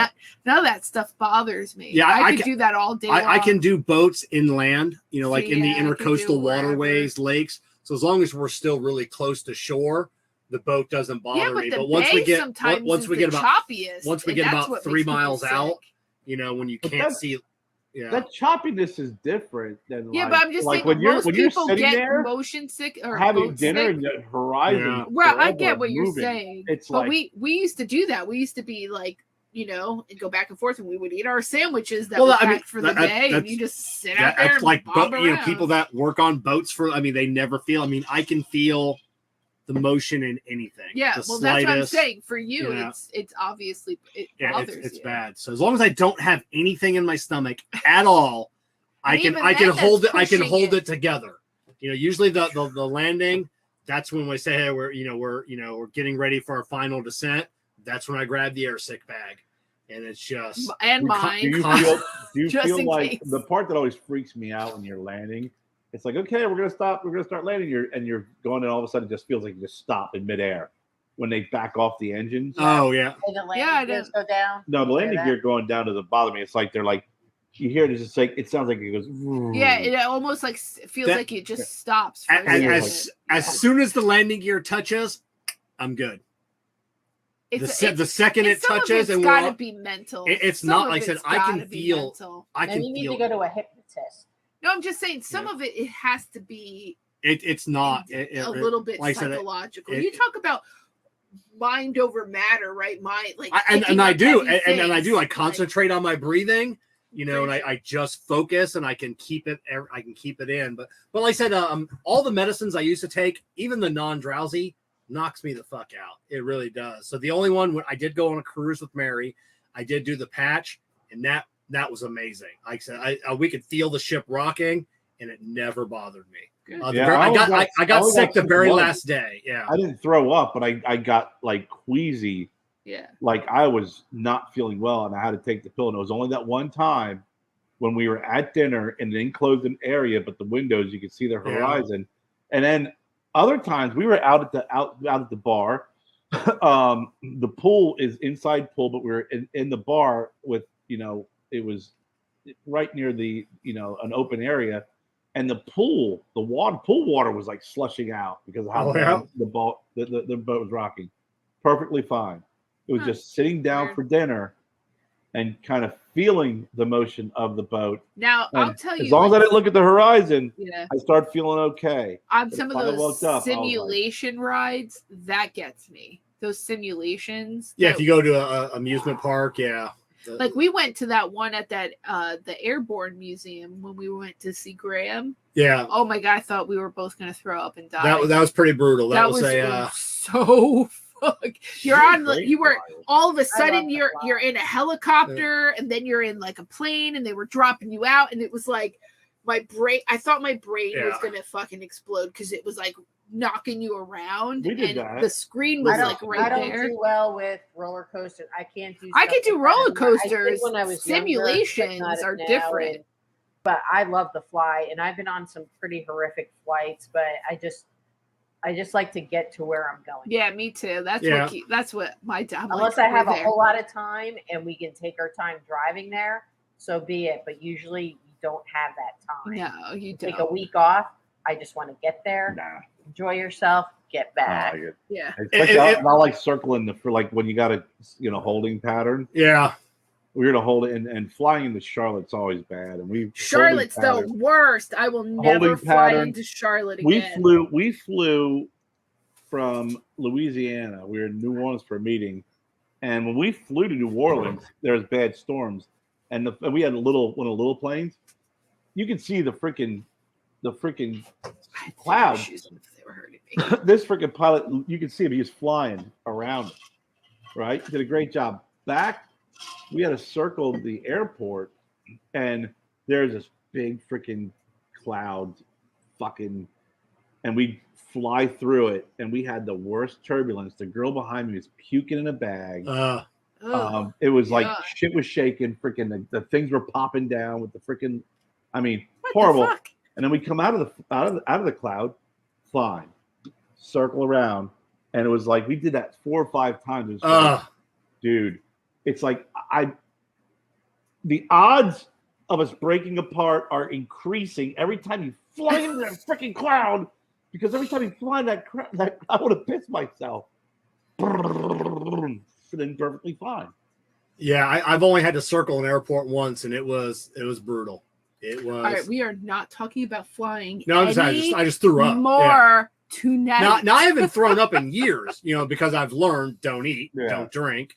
none of that stuff bothers me. Yeah, I could do that all day long. I can do boats inland, in the intercoastal waterways, lakes. So as long as we're still really close to shore, the boat doesn't bother me. But once we get about 3 miles out, when you can't see. Yeah. That choppiness is different than but I'm just saying when most you're people sitting get there motion sick or having dinner and the horizon. Well, I get what you're saying. It's but we used to do that. We used to be and go back and forth, and we would eat our sandwiches that we packed for the day, and you just sit out there. It's like around. People that work on boats they never feel. I mean, I can feel the motion in anything. Yeah, that's what I'm saying. For you, it's obviously bothers it's you. bad. So as long as I don't have anything in my stomach at all, I can hold it. I can hold it together. Usually the landing. That's when we say, hey, we're getting ready for our final descent. That's when I grab the air sick bag, and it's just mine. Do you feel like the part that always freaks me out when you're landing? It's like, okay, we're gonna stop. We're gonna start landing. You're going, and all of a sudden, it just feels like you just stop in midair when they back off the engines. Oh yeah. And the landing gears go down. No, the landing gear going down doesn't bother me. It's like they're like, you hear it, it's just like it sounds like it goes. Yeah, it almost feels like it just stops. As soon as the landing gear touches, I'm good. The second it touches, it's got to be mental. It's not like I said. I can feel. Mental. I can you need feel. to go to a hypnotist. No, I'm just saying some of it has to be. It's not a little bit psychological. You talk about mind over matter, right? And I do. I concentrate on my breathing. And I just focus and I can keep it in. But like I said, all the medicines I used to take, even the non-drowsy, knocks me the fuck out. It really does. So the only one, when I did go on a cruise with Mary, I did do the patch, and that was amazing. Like I said, we could feel the ship rocking, and it never bothered me. I got sick the very last day. Yeah, I didn't throw up, but I got like queasy. Yeah, like I was not feeling well, and I had to take the pill. And it was only that one time when we were at dinner in an enclosed area, but the windows you could see the horizon, and then. Other times we were out at the bar. The pool is inside pool, but we were in the bar with it was right near the an open area, and the pool water was like slushing out because of how the boat was rocking. Perfectly fine. It was just sitting down for dinner and kind of feeling the motion of the boat. Now, I'll tell you, as long as I didn't look at the horizon, yeah, I start feeling okay. On some of those simulation rides, that gets me. Those simulations. Yeah, if you go to a amusement park, yeah. Like we went to that one at that the Airborne Museum when we went to see Graham. Yeah. Oh my God, I thought we were both going to throw up and die. That was pretty brutal. That was so you're on all of a sudden you're in a helicopter and then you're in like a plane and they were dropping you out, and it was like I thought my brain was gonna fucking explode because it was like knocking you around. We did that. The screen was right there. I don't do well with roller coasters. I can't do. I could do roller coasters. When I was simulations are different. But I love the fly, and I've been on some pretty horrific flights. But I just like to get to where I'm going. Yeah, me too. That's what my job. Unless I have a whole lot of time and we can take our time driving there, so be it. But usually you don't have that time. No, you don't. Take a week off. I just want to get there, enjoy yourself, get back. Yeah. I like circling for like when you got a holding pattern. Yeah. We're gonna hold it, and flying into Charlotte's always bad. And Charlotte's the worst. I will never fly into Charlotte again. We flew from Louisiana. We were in New Orleans for a meeting, and when we flew to New Orleans, there was bad storms, and we had one of the little planes. You could see the freaking clouds. They were hurting me. This freaking pilot, you could see him. He was flying around it, right? Did a great job. Back. We had to circle the airport, and there's this big freaking cloud, and we fly through it, and we had the worst turbulence. The girl behind me was puking in a bag. It was like shit was shaking. Freaking the things were popping down with the freaking, horrible. And then we come out of the cloud, fine, circle around, and it was like we did that 4 or 5 times. It was like, dude. It's like the odds of us breaking apart are increasing every time you fly into that freaking cloud, because every time you fly that I would have pissed myself. Then perfectly fine. Yeah, I've only had to circle an airport once, and it was brutal. It was. All right, we are not talking about flying. No, I just threw up more tonight. Now I haven't thrown up in years, because I've learned don't eat, don't drink.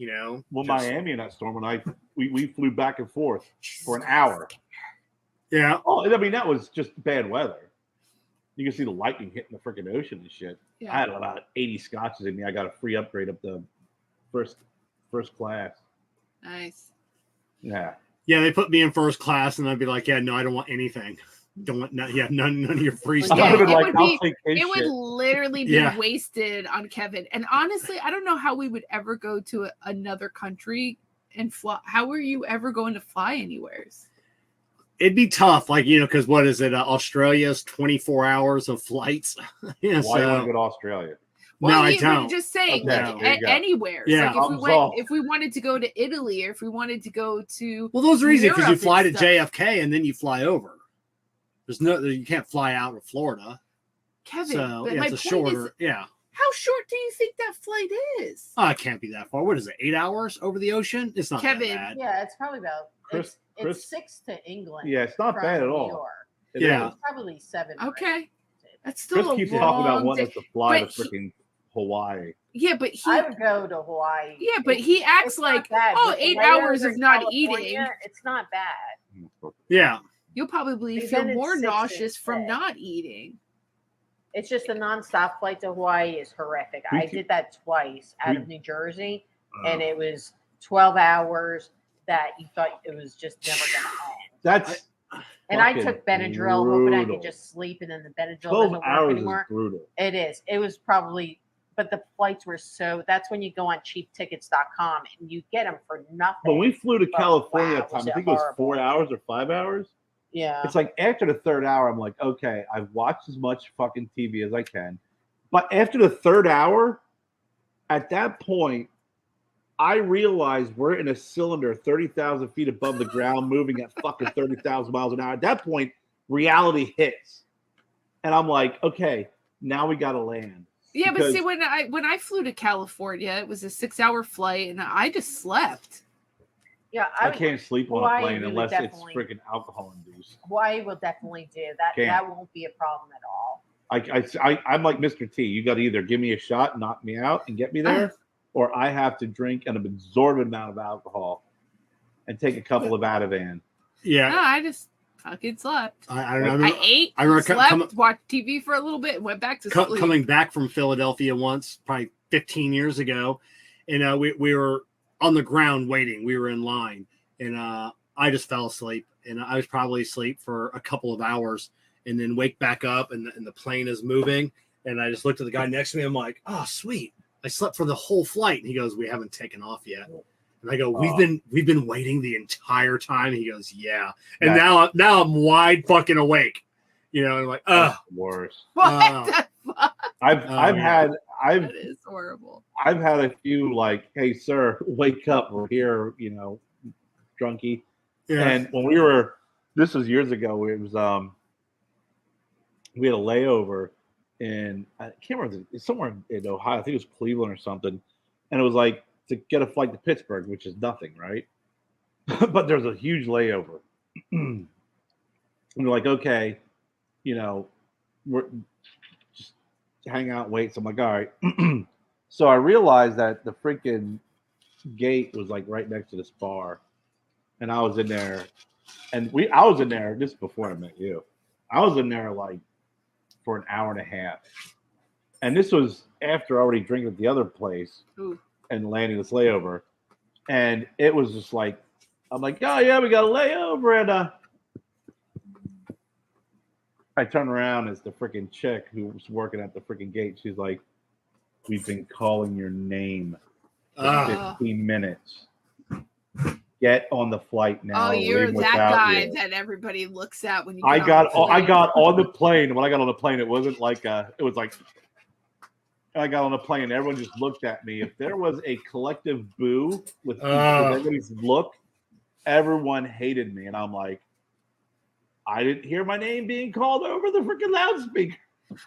you know. Well, Miami in that storm, when we flew back and forth for an hour. Yeah. Oh, I mean, that was just bad weather. You can see the lightning hitting the freaking ocean and shit. Yeah. I had about 80 scotches in me. I got a free upgrade up to first class. Nice. Yeah. Yeah, they put me in first class, and I'd be like, "Yeah, no, I don't want anything. Don't want none of your free stuff." I would have been it like, would "I'll be- take his It would shit." literally be Yeah. wasted on Kevin. And honestly, I don't know how we would ever go to another country and fly. How are you ever going to fly anywheres? It'd be tough, like, you know, because what is it? Australia's 24 hours of flights. Yeah, Why you want to go to Australia? No, I but don't. just saying, Okay, like there you go. anywhere. Yeah. Like if we wanted to go to Italy, or if we wanted to go to, Well, those are easy because you Europe fly to and stuff. JFK and then you fly over. You can't fly out of Florida. Kevin, So but yeah, my it's a point shorter. is, Yeah. how short do you think that flight is? Oh, it can't be that far. What is it? 8 hours over the ocean? It's not Kevin, that bad. Yeah, it's probably about Chris- it's 6 to England. Yeah, it's not from bad at New all. York. It Yeah. is. It's probably 7. or Okay. 8. That's still Chris a keeps long talking about wanting day. us to fly to But he- freaking Hawaii. Yeah, but I would go to Hawaii. yeah, but he acts It's not like, bad. oh, With the 8 layers hours in of not California, eating. It's not bad. Yeah. You'll probably Because feel then it's more 6 to nauseous from 6. not eating. It's just a nonstop flight to Hawaii is horrific. I did that twice out of New Jersey, and it was 12 hours that you thought it was just never going to end. That's And I fucking took Benadryl, hoping I brutal. could just sleep, and then the Benadryl 12 doesn't work hours anymore. is brutal. It is. It was probably, but the flights were so. That's when you go on cheaptickets.com and you get them for nothing. When we flew to Oh, California wow, that time, was I it think it was horrible. 4 hours or 5 hours. Yeah. It's like after the third hour, I'm like, okay, I've watched as much fucking TV as I can. But after the third hour, at that point, I realized we're in a cylinder 30,000 feet above the ground, moving at fucking 30,000 miles an hour. At that point, reality hits. And I'm like, okay, now we got to land. Yeah, but Because- see, when I flew to California, it was a 6-hour flight, and I just slept. Yeah. I can't sleep on a Hawaii, plane we would unless it's definitely- freaking alcohol induced. Hawaii will definitely do that. Can't. That won't be a problem at all. I'm like Mr. T. You got to either give me a shot, knock me out, and get me there, or I have to drink an absorbent amount of alcohol and take a couple of Ativan. Yeah. No, I just fucking slept. I don't know. I ate, I remember slept, watched TV for a little bit, and went back to sleep. Coming back from Philadelphia once, probably 15 years ago, and we were on the ground waiting. We were in line, and I just fell asleep, and I was probably asleep for a couple of hours, and then wake back up, and the plane is moving, and I just looked at the guy next to me. I'm like, oh, sweet. I slept for the whole flight. And he goes, we haven't taken off yet. And I go, we've been waiting the entire time. He goes, yeah. And now I'm wide fucking awake. You know, and I'm like, oh, worse. What the fuck? That is horrible. I've had a few like, hey sir, wake up, we're here, you know, drunkie. yeah. And when this was years ago, it was we had a layover in, I can't remember, it's somewhere in Ohio, I think it was Cleveland or something, and it was like to get a flight to Pittsburgh, which is nothing, right? But there's a huge layover. And we're like, okay, you know, we're just hang out and wait. So I'm like, all right. So I realized that the freaking gate was like right next to this bar. And I was in there, and I was in there, this is before I met you. I was in there like for an hour and a half. And this was after already drinking at the other place. Ooh. And landing this layover. And it was just like, I'm like, oh yeah, we got a layover. And I turn around as the freaking chick who was working at the freaking gate. She's like, we've been calling your name for 15 minutes. Get on the flight now. Oh, you're leave that without guy you. that everybody looks at when you. I get got on the plane. on the plane. And when I got on the plane, it wasn't like it was like I got on the plane and everyone just looked at me. If there was a collective boo with everybody's look, everyone hated me. And I'm like, I didn't hear my name being called over the freaking loudspeaker.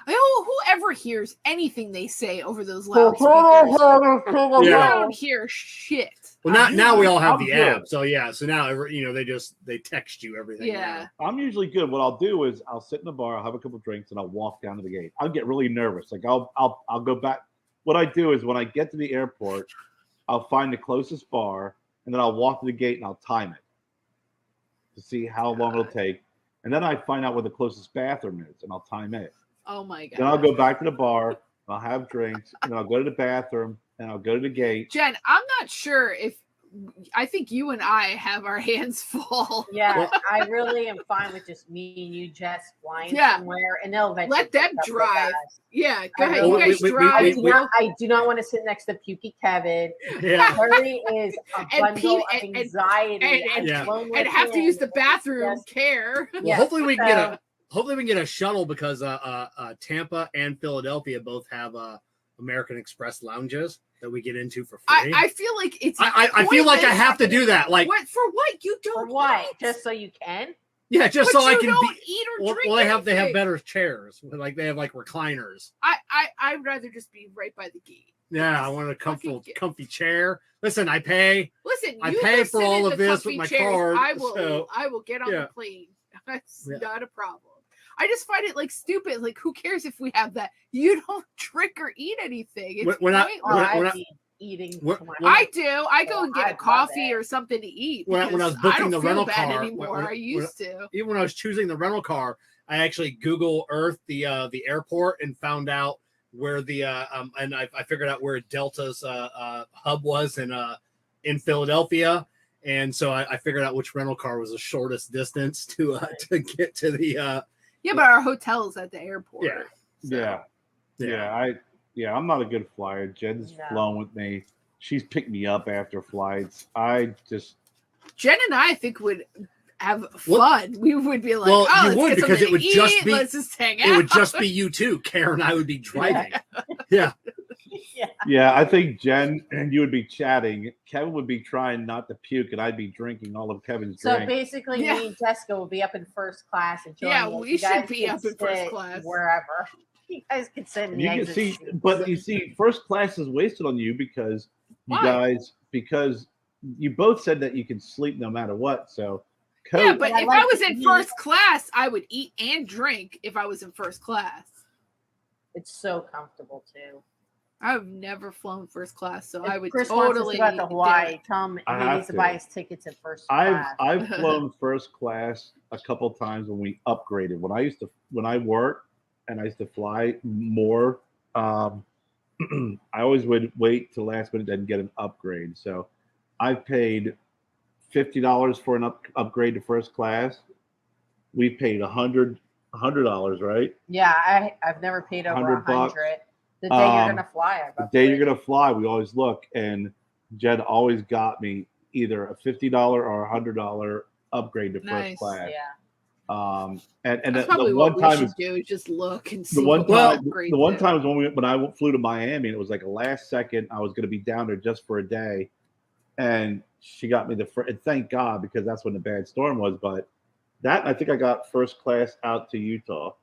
Whoever hears anything they say over those loudspeakers, you don't hear shit. Well, now we all have I'm the good. app, so yeah. So now they text you everything. Yeah. I'm usually good. What I'll do is I'll sit in the bar, I'll have a couple drinks, and I'll walk down to the gate. I'll get really nervous. Like I'll go back. What I do is when I get to the airport, I'll find the closest bar, and then I'll walk to the gate and I'll time it to see how long it'll take. And then I find out where the closest bathroom is, and I'll time it. Oh my god! Then I'll go back to the bar. I'll have drinks, and then I'll go to the bathroom, and I'll go to the gate. Jen, I'm not sure if I think you and I have our hands full. Yeah, I really am fine with just me and you, Jess, flying somewhere, and they'll eventually let them drive. Yeah, go ahead. You guys drive. I do not want to sit next to Pukey Kevin. Yeah. Kerry is a bundle of anxiety. And have to use the bathroom. Kerr. Well, hopefully we can get a shuttle because Tampa and Philadelphia both have American Express lounges that we get into for free. I feel like it's. I feel like I have to do that. Like what for? What you don't? For what? Just so you can? Yeah, just so I can eat or drink. Well, they have better chairs. Like they have like recliners. I'd rather just be right by the gate. Yeah, I want a comfy chair. Listen, I pay. Listen, I pay for all of this with my card. I will get on the plane. That's not a problem. I just find it like stupid. Like, who cares if we have that? You don't drink or eat anything. It's eating. I do. I go and get a coffee or something to eat. When I was booking the rental car anymore. I used to. Even when I was choosing the rental car, I actually Google Earth the airport and found out where the and I figured out where Delta's hub was in Philadelphia. And so I figured out which rental car was the shortest distance to get to the but our hotel is at the airport. I'm not a good flyer. Jen's flown with me. She's picked me up after flights. Jen and I think would have fun. We would be like, you would, because it would just be let's just hang out. It would just be you two. Karen and I would be driving. Yeah, I think Jen and you would be chatting. Kevin would be trying not to puke, and I'd be drinking all of Kevin's drink. So basically, me and Jessica will be up in first class and we should be up in first class wherever. You guys can sit in the exit seats. But you see, first class is wasted on you because because you both said that you can sleep no matter what. So but if I was in first class, I would eat and drink if I was in first class. It's so comfortable too. I've never flown first class, so I would Chris totally wants to Hawaii. Tell him he needs to buy his tickets in first class. I've flown first class a couple times when we upgraded. When I worked and I used to fly more, I always would wait till last minute and get an upgrade. So I've paid $50 for an upgrade to first class. We paid $100, right? Yeah, I've never paid over $100. The day you're gonna fly. The day you're gonna fly, we always look, and Jen always got me either a $50 or $100 upgrade to first class. Yeah. And that's probably the one what time we should do, just look and see. The one time is when I flew to Miami, and it was like a last second. I was gonna be down there just for a day, and she got me and thank God, because that's when the bad storm was. But I think I got first class out to Utah.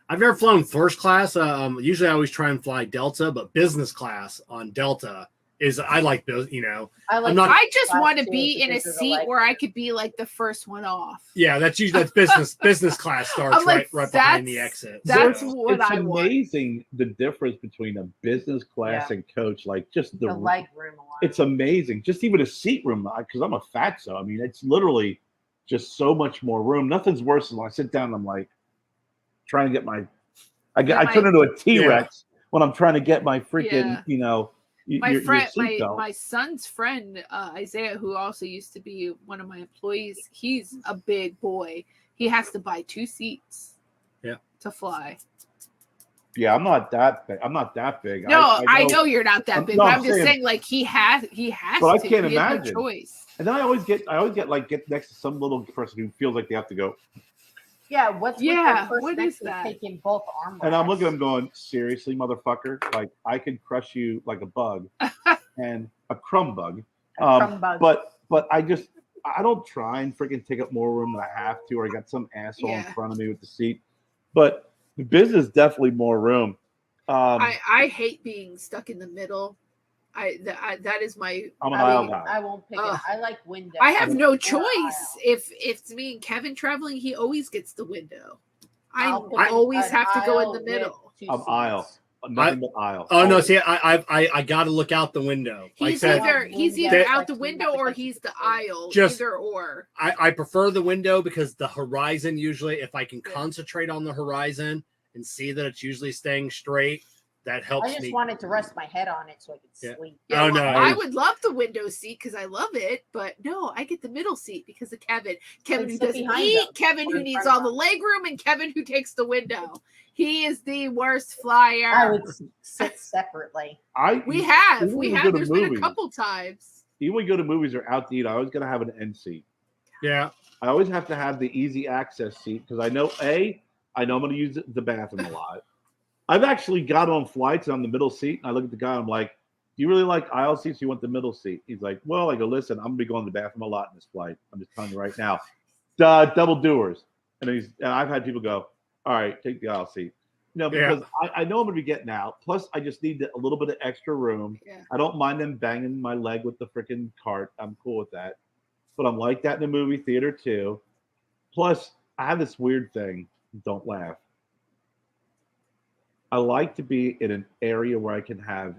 I've never flown first class. Usually I always try and fly Delta, but business class on Delta is, I like those, I just want to be in a seat where I could be like the first one off. Yeah, that's business class starts right behind the exit. That's what I want. It's amazing the difference between a business class and coach, like just the leg room alone. It's amazing. Just even a seat room, because I'm a fatso. I mean, it's literally just so much more room. Nothing's worse than when I sit down and I'm like, trying to get I turn into a T-Rex when I'm trying to get my freaking, my son's friend, Isaiah, who also used to be one of my employees, he's a big boy. He has to buy 2 seats to fly. Yeah, I'm not that big. No, I know you're not that big, but I'm just saying, like, he has but I to. can't He has imagine. no choice. And then I always get next to some little person who feels like they have to go. Yeah, what is that? Taking both arm and I'm looking at him going, seriously, motherfucker? Like, I could crush you like a bug and a crumb bug. But I don't try and freaking take up more room than I have to, or I got some asshole in front of me with the seat. But the business definitely more room. I hate being stuck in the middle. That is my. I'm an aisle guy. I won't pick it. I like window. I have no choice. If it's me and Kevin traveling, he always gets the window. I always have to go in the middle. I'm aisle. nothing but aisle. Oh no! See, I got to look out the window. He's either out the window or he's the aisle. Either or. I prefer the window because the horizon usually, if I can concentrate on the horizon and see that it's usually staying straight, that helps me. I just wanted to rest my head on it so I could sleep. Yeah, no, I would love the window seat because I love it, but no, I get the middle seat because of Kevin. Kevin who doesn't eat, Kevin who needs all the leg room, and Kevin who takes the window. He is the worst flyer. I would sit separately. We have. There's been a couple times. Even when we go to movies or out to eat, I always gotta have an end seat. Yeah. I always have to have the easy access seat because I know I'm gonna use the bathroom a lot. I've actually got on flights and I'm the middle seat, and I look at the guy and I'm like, do you really like aisle seats? You want the middle seat? He's like, well, I go, listen, I'm gonna be going to the bathroom a lot in this flight. I'm just telling you right now. Double doers. And I've had people go, all right, take the aisle seat. Because I know I'm gonna be getting out. Plus, I just need a little bit of extra room. Yeah. I don't mind them banging my leg with the freaking cart. I'm cool with that. But I'm like that in the movie theater too. Plus, I have this weird thing. Don't laugh. I like to be in an area where I can have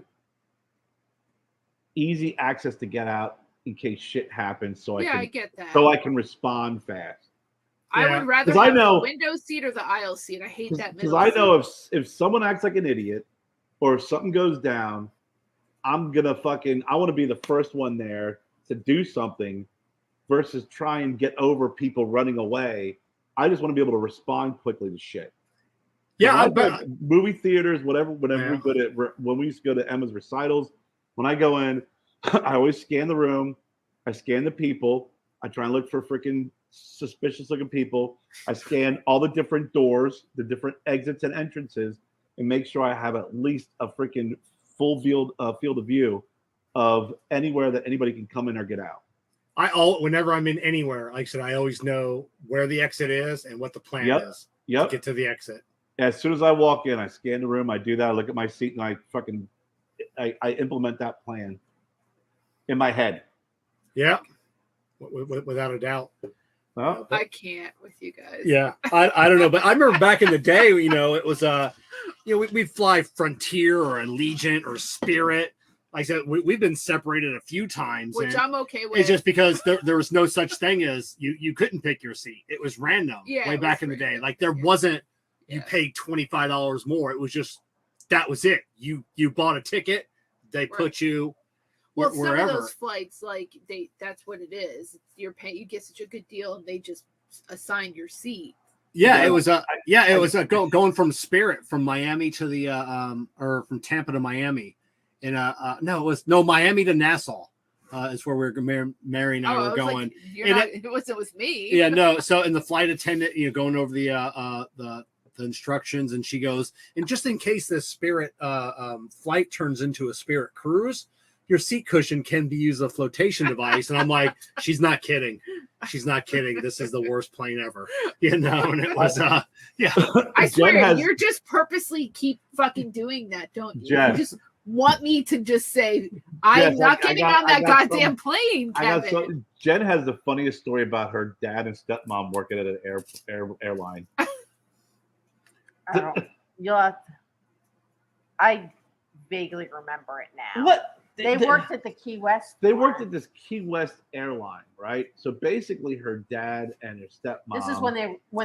easy access to get out in case shit happens. I get that. So I can respond fast. I would rather have the window seat or the aisle seat. I hate that middle seat. Because I know if someone acts like an idiot or if something goes down, I'm going to I want to be the first one there to do something versus try and get over people running away. I just want to be able to respond quickly to shit. Yeah, movie theaters, whatever. Whenever when we used to go to Emma's recitals, when I go in, I always scan the room. I scan the people. I try and look for freaking suspicious-looking people. I scan all the different doors, the different exits and entrances, and make sure I have at least a freaking full field of view of anywhere that anybody can come in or get out. Whenever I'm in anywhere, like I said, I always know where the exit is and what the plan is to get to the exit. As soon as I walk in, I scan the room. I do that. I look at my seat and I implement that plan in my head. Yeah, without a doubt. Well, I can't with you guys. Yeah, I don't know, but I remember back in the day, it was we'd fly Frontier or Allegiant or Spirit. Like I said, we've been separated a few times, which I'm okay with. It's just because there was no such thing as you couldn't pick your seat. It was random. Way back in the day, like there wasn't. You paid $25 more. It was just that was it. You bought a ticket. They put you wherever. Some of those flights, that's what it is. You're paying. You get such a good deal, and they just assign your seat. Yeah, it was going from Spirit from Miami to the or from Tampa to Miami, and Miami to Nassau. Is where Mary and I were going. It wasn't with me. Yeah, no. So, in the flight attendant, going over the instructions, and she goes, and just in case this Spirit flight turns into a Spirit cruise, your seat cushion can be used as a flotation device. And I'm like, she's not kidding. She's not kidding. This is the worst plane ever. And it was I swear, you're just purposely keep fucking doing that, don't you? Jen. You just want me to just say, I'm not getting on that goddamn plane, Kevin. Jen has the funniest story about her dad and stepmom working at an airline. I vaguely remember it now. What? They worked at the Key West. They worked at this Key West airline, right? So basically, her dad and her stepmom. This is when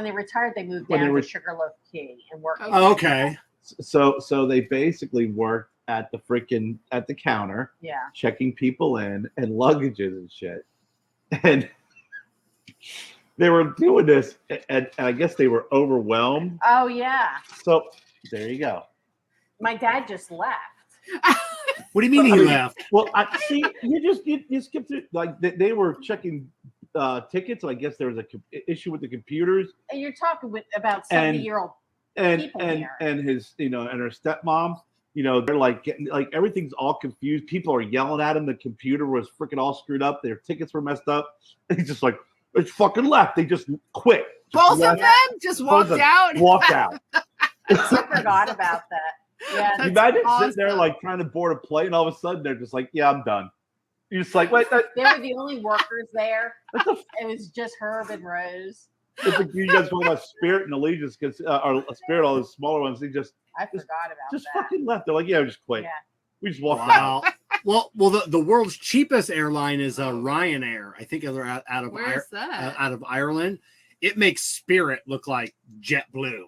they retired. They moved down to Sugarloaf Key and worked. Okay. So they basically worked at the counter, checking people in and luggages and shit, and they were doing this, and I guess they were overwhelmed. Oh yeah. So there you go. My dad just left. What do you mean he left? Well, you skipped it. Like they were checking tickets. I guess there was a issue with the computers. And you're talking about 70-year-old people here. And his and her stepmom. They're like getting everything's all confused. People are yelling at him. The computer was freaking all screwed up. Their tickets were messed up. And he's just like, it's fucking left. They just quit. Both of them just walked out. Walked out. I forgot about that. Yeah, you imagine sitting there trying to board a plane, and all of a sudden they're just like, "Yeah, I'm done." You're just like, "Wait." They were the only workers there. It was just Herb and Rose. It's like you guys talking about Spirit and Allegiance, because or Spirit, all the smaller ones, they just I forgot about just that. fucking left. They're like, yeah, just quit. Yeah. We just walked out. Well, the world's cheapest airline is Ryanair. I think they're out of Where's that? out of Ireland. It makes Spirit look like JetBlue.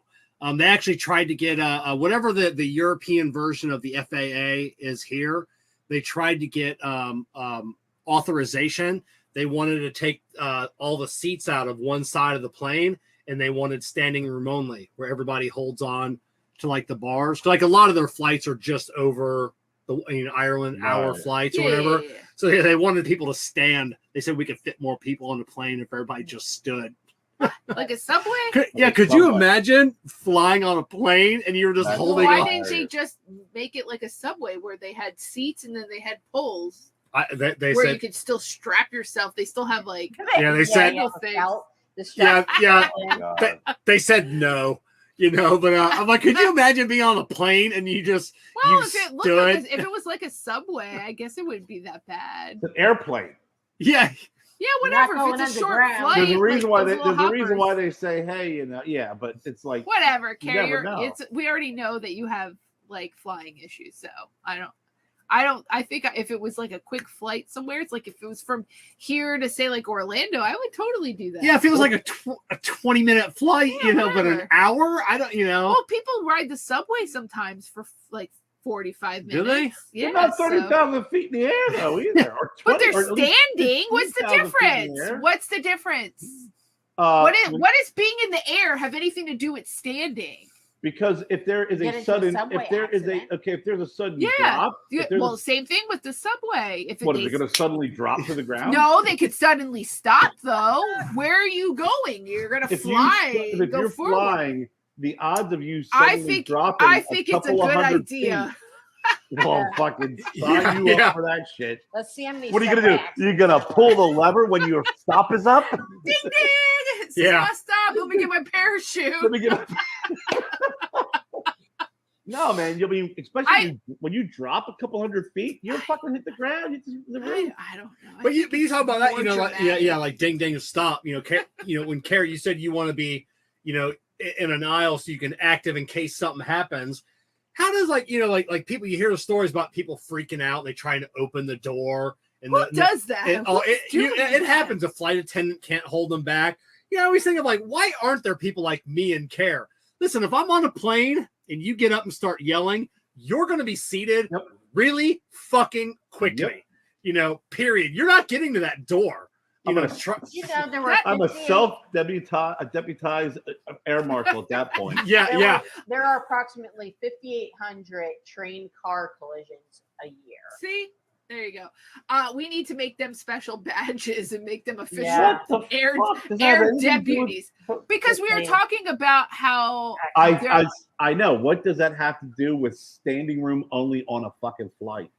They actually tried to get whatever the European version of the FAA is here. They tried to get authorization. They wanted to take all the seats out of one side of the plane, and they wanted standing room only, where everybody holds on to like the bars. So, like a lot of their flights are just over the Ireland hour flights or whatever. Yeah. So they wanted people to stand. They said we could fit more people on the plane if everybody just stood. Like a subway? Could you imagine flying on a plane and you were just holding Why on? didn't they just make it like a subway where they had seats and then they had poles They where said you could still strap yourself? They still have like they said they said no. But I'm like, could you imagine being on a plane and you just if it was like a subway, I guess it wouldn't be that bad. It's an airplane. Yeah, whatever. If it's a short flight, there's a reason like, why they say, hey, but it's like whatever. Carrier, we already know that you have like flying issues, so I think if it was like a quick flight somewhere, it's like if it was from here to say like Orlando, I would totally do that. Yeah, if it was like a 20-minute flight, but an hour, I don't, Well, people ride the subway sometimes for like 45 minutes. Do they? Yeah, they're not 30,000 feet in the air though either. Or 20, but they're or standing. What's the difference? What's the difference? What is being in the air have anything to do with standing? Because if there is a sudden, if there's a sudden drop, same thing with the subway. If is it going to suddenly drop to the ground? No, they could suddenly stop though. Where are you going? You're going to fly. If you're flying, the odds of you suddenly dropping, I think it's a good idea. Well, fucking sign you up for that shit. Let's see how many. What are you gonna do? You're gonna pull the lever when your stop is up? Ding ding! Stop! Let me get my parachute. No, man, you'll be especially when you drop a couple hundred feet, you'll fucking hit the ground. The roof. I don't know. But you talk about that, like ding ding stop. When Kerr, you said you want to be, in an aisle so you can active in case something happens. How does like people, you hear the stories about people freaking out and they trying to open the door and who does that? It happens. A flight attendant can't hold them back. I always think of like, why aren't there people like me and Kerr? Listen, if I'm on a plane and you get up and start yelling, you're going to be seated really fucking quickly. Period. You're not getting to that door. I'm a self-deputized air marshal at that point. There are approximately 5,800 train car collisions a year. See? There you go. We need to make them special badges and make them official air deputies. Because we were talking about how I know. What does that have to do with standing room only on a fucking flight?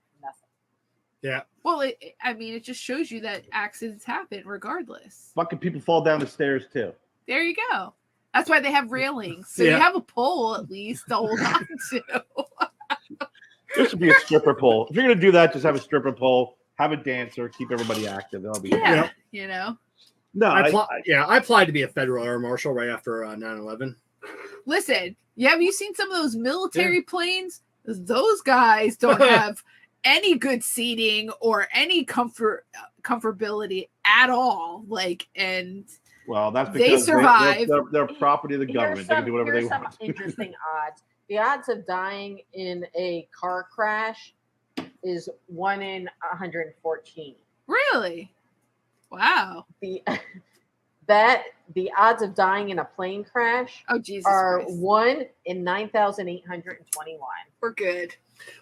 Yeah. Well, it just shows you that accidents happen regardless. Fucking people fall down the stairs too. There you go. That's why they have railings. So you have a pole at least to hold on to. There should be a stripper pole. If you're gonna do that, just have a stripper pole, have a dancer, keep everybody active. That'll be No, I applied to be a federal air marshal right after 9/11. Listen, have you seen some of those military planes? Those guys don't have any good seating or any comfortability at all. Well, that's because they survive. They're property of the government. They can do whatever they want. Some interesting odds. The odds of dying in a car crash is 1 in 114. Really? Wow. The odds of dying in a plane crash are Christ. 1 in 9,821. We're good.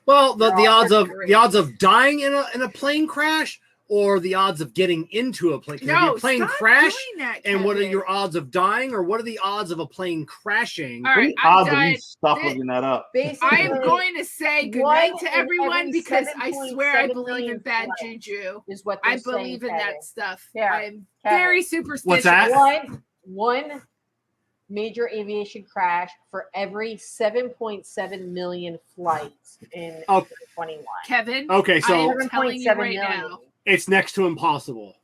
Well, the odds of dying in a plane crash, or the odds of getting into a plane. No, plane crash. And what are your odds of dying, or what are the odds of a plane crashing? All right, odds of you looking that up. I am going to say good night to everyone because I swear I believe in bad juju. Is what I believe in that stuff. Yeah, I'm very superstitious. What's that? One major aviation crash for every 7.7 million flights in 2021. Kevin. Okay, so I am telling you right now. It's next to impossible.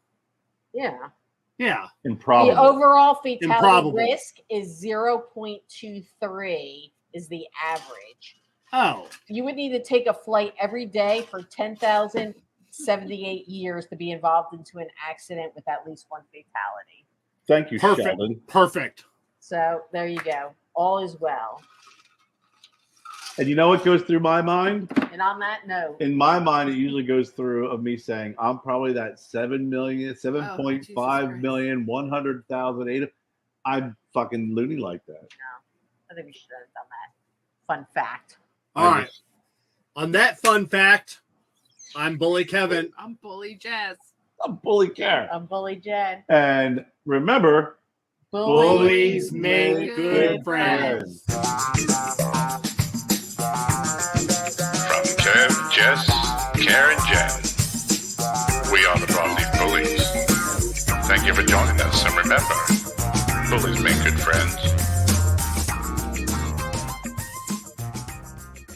Yeah. Yeah. Improbable. The overall fatality Improbable. risk is 0.23 is the average. Oh. You would need to take a flight every day for 10,078 years to be involved into an accident with at least one fatality. Thank you, Perfect. Sheldon. Perfect. So there you go. All is well. And you know what goes through my mind? And on that note, In my mind, it usually goes through of me saying, I'm probably that 7 million, 7.5 million, 100,000. I'm fucking loony like that. no, I think we should have done that. Fun fact. All right. On that fun fact, I'm Bully Kevin. I'm Bully Jess. I'm Bully Kerr. I'm Bully Jen. And remember, Bullies make good friends. From Kev, Jess, Kerr, and Jen, we are the Broadleaf Bullies. Thank you for joining us, and remember, bullies make good friends.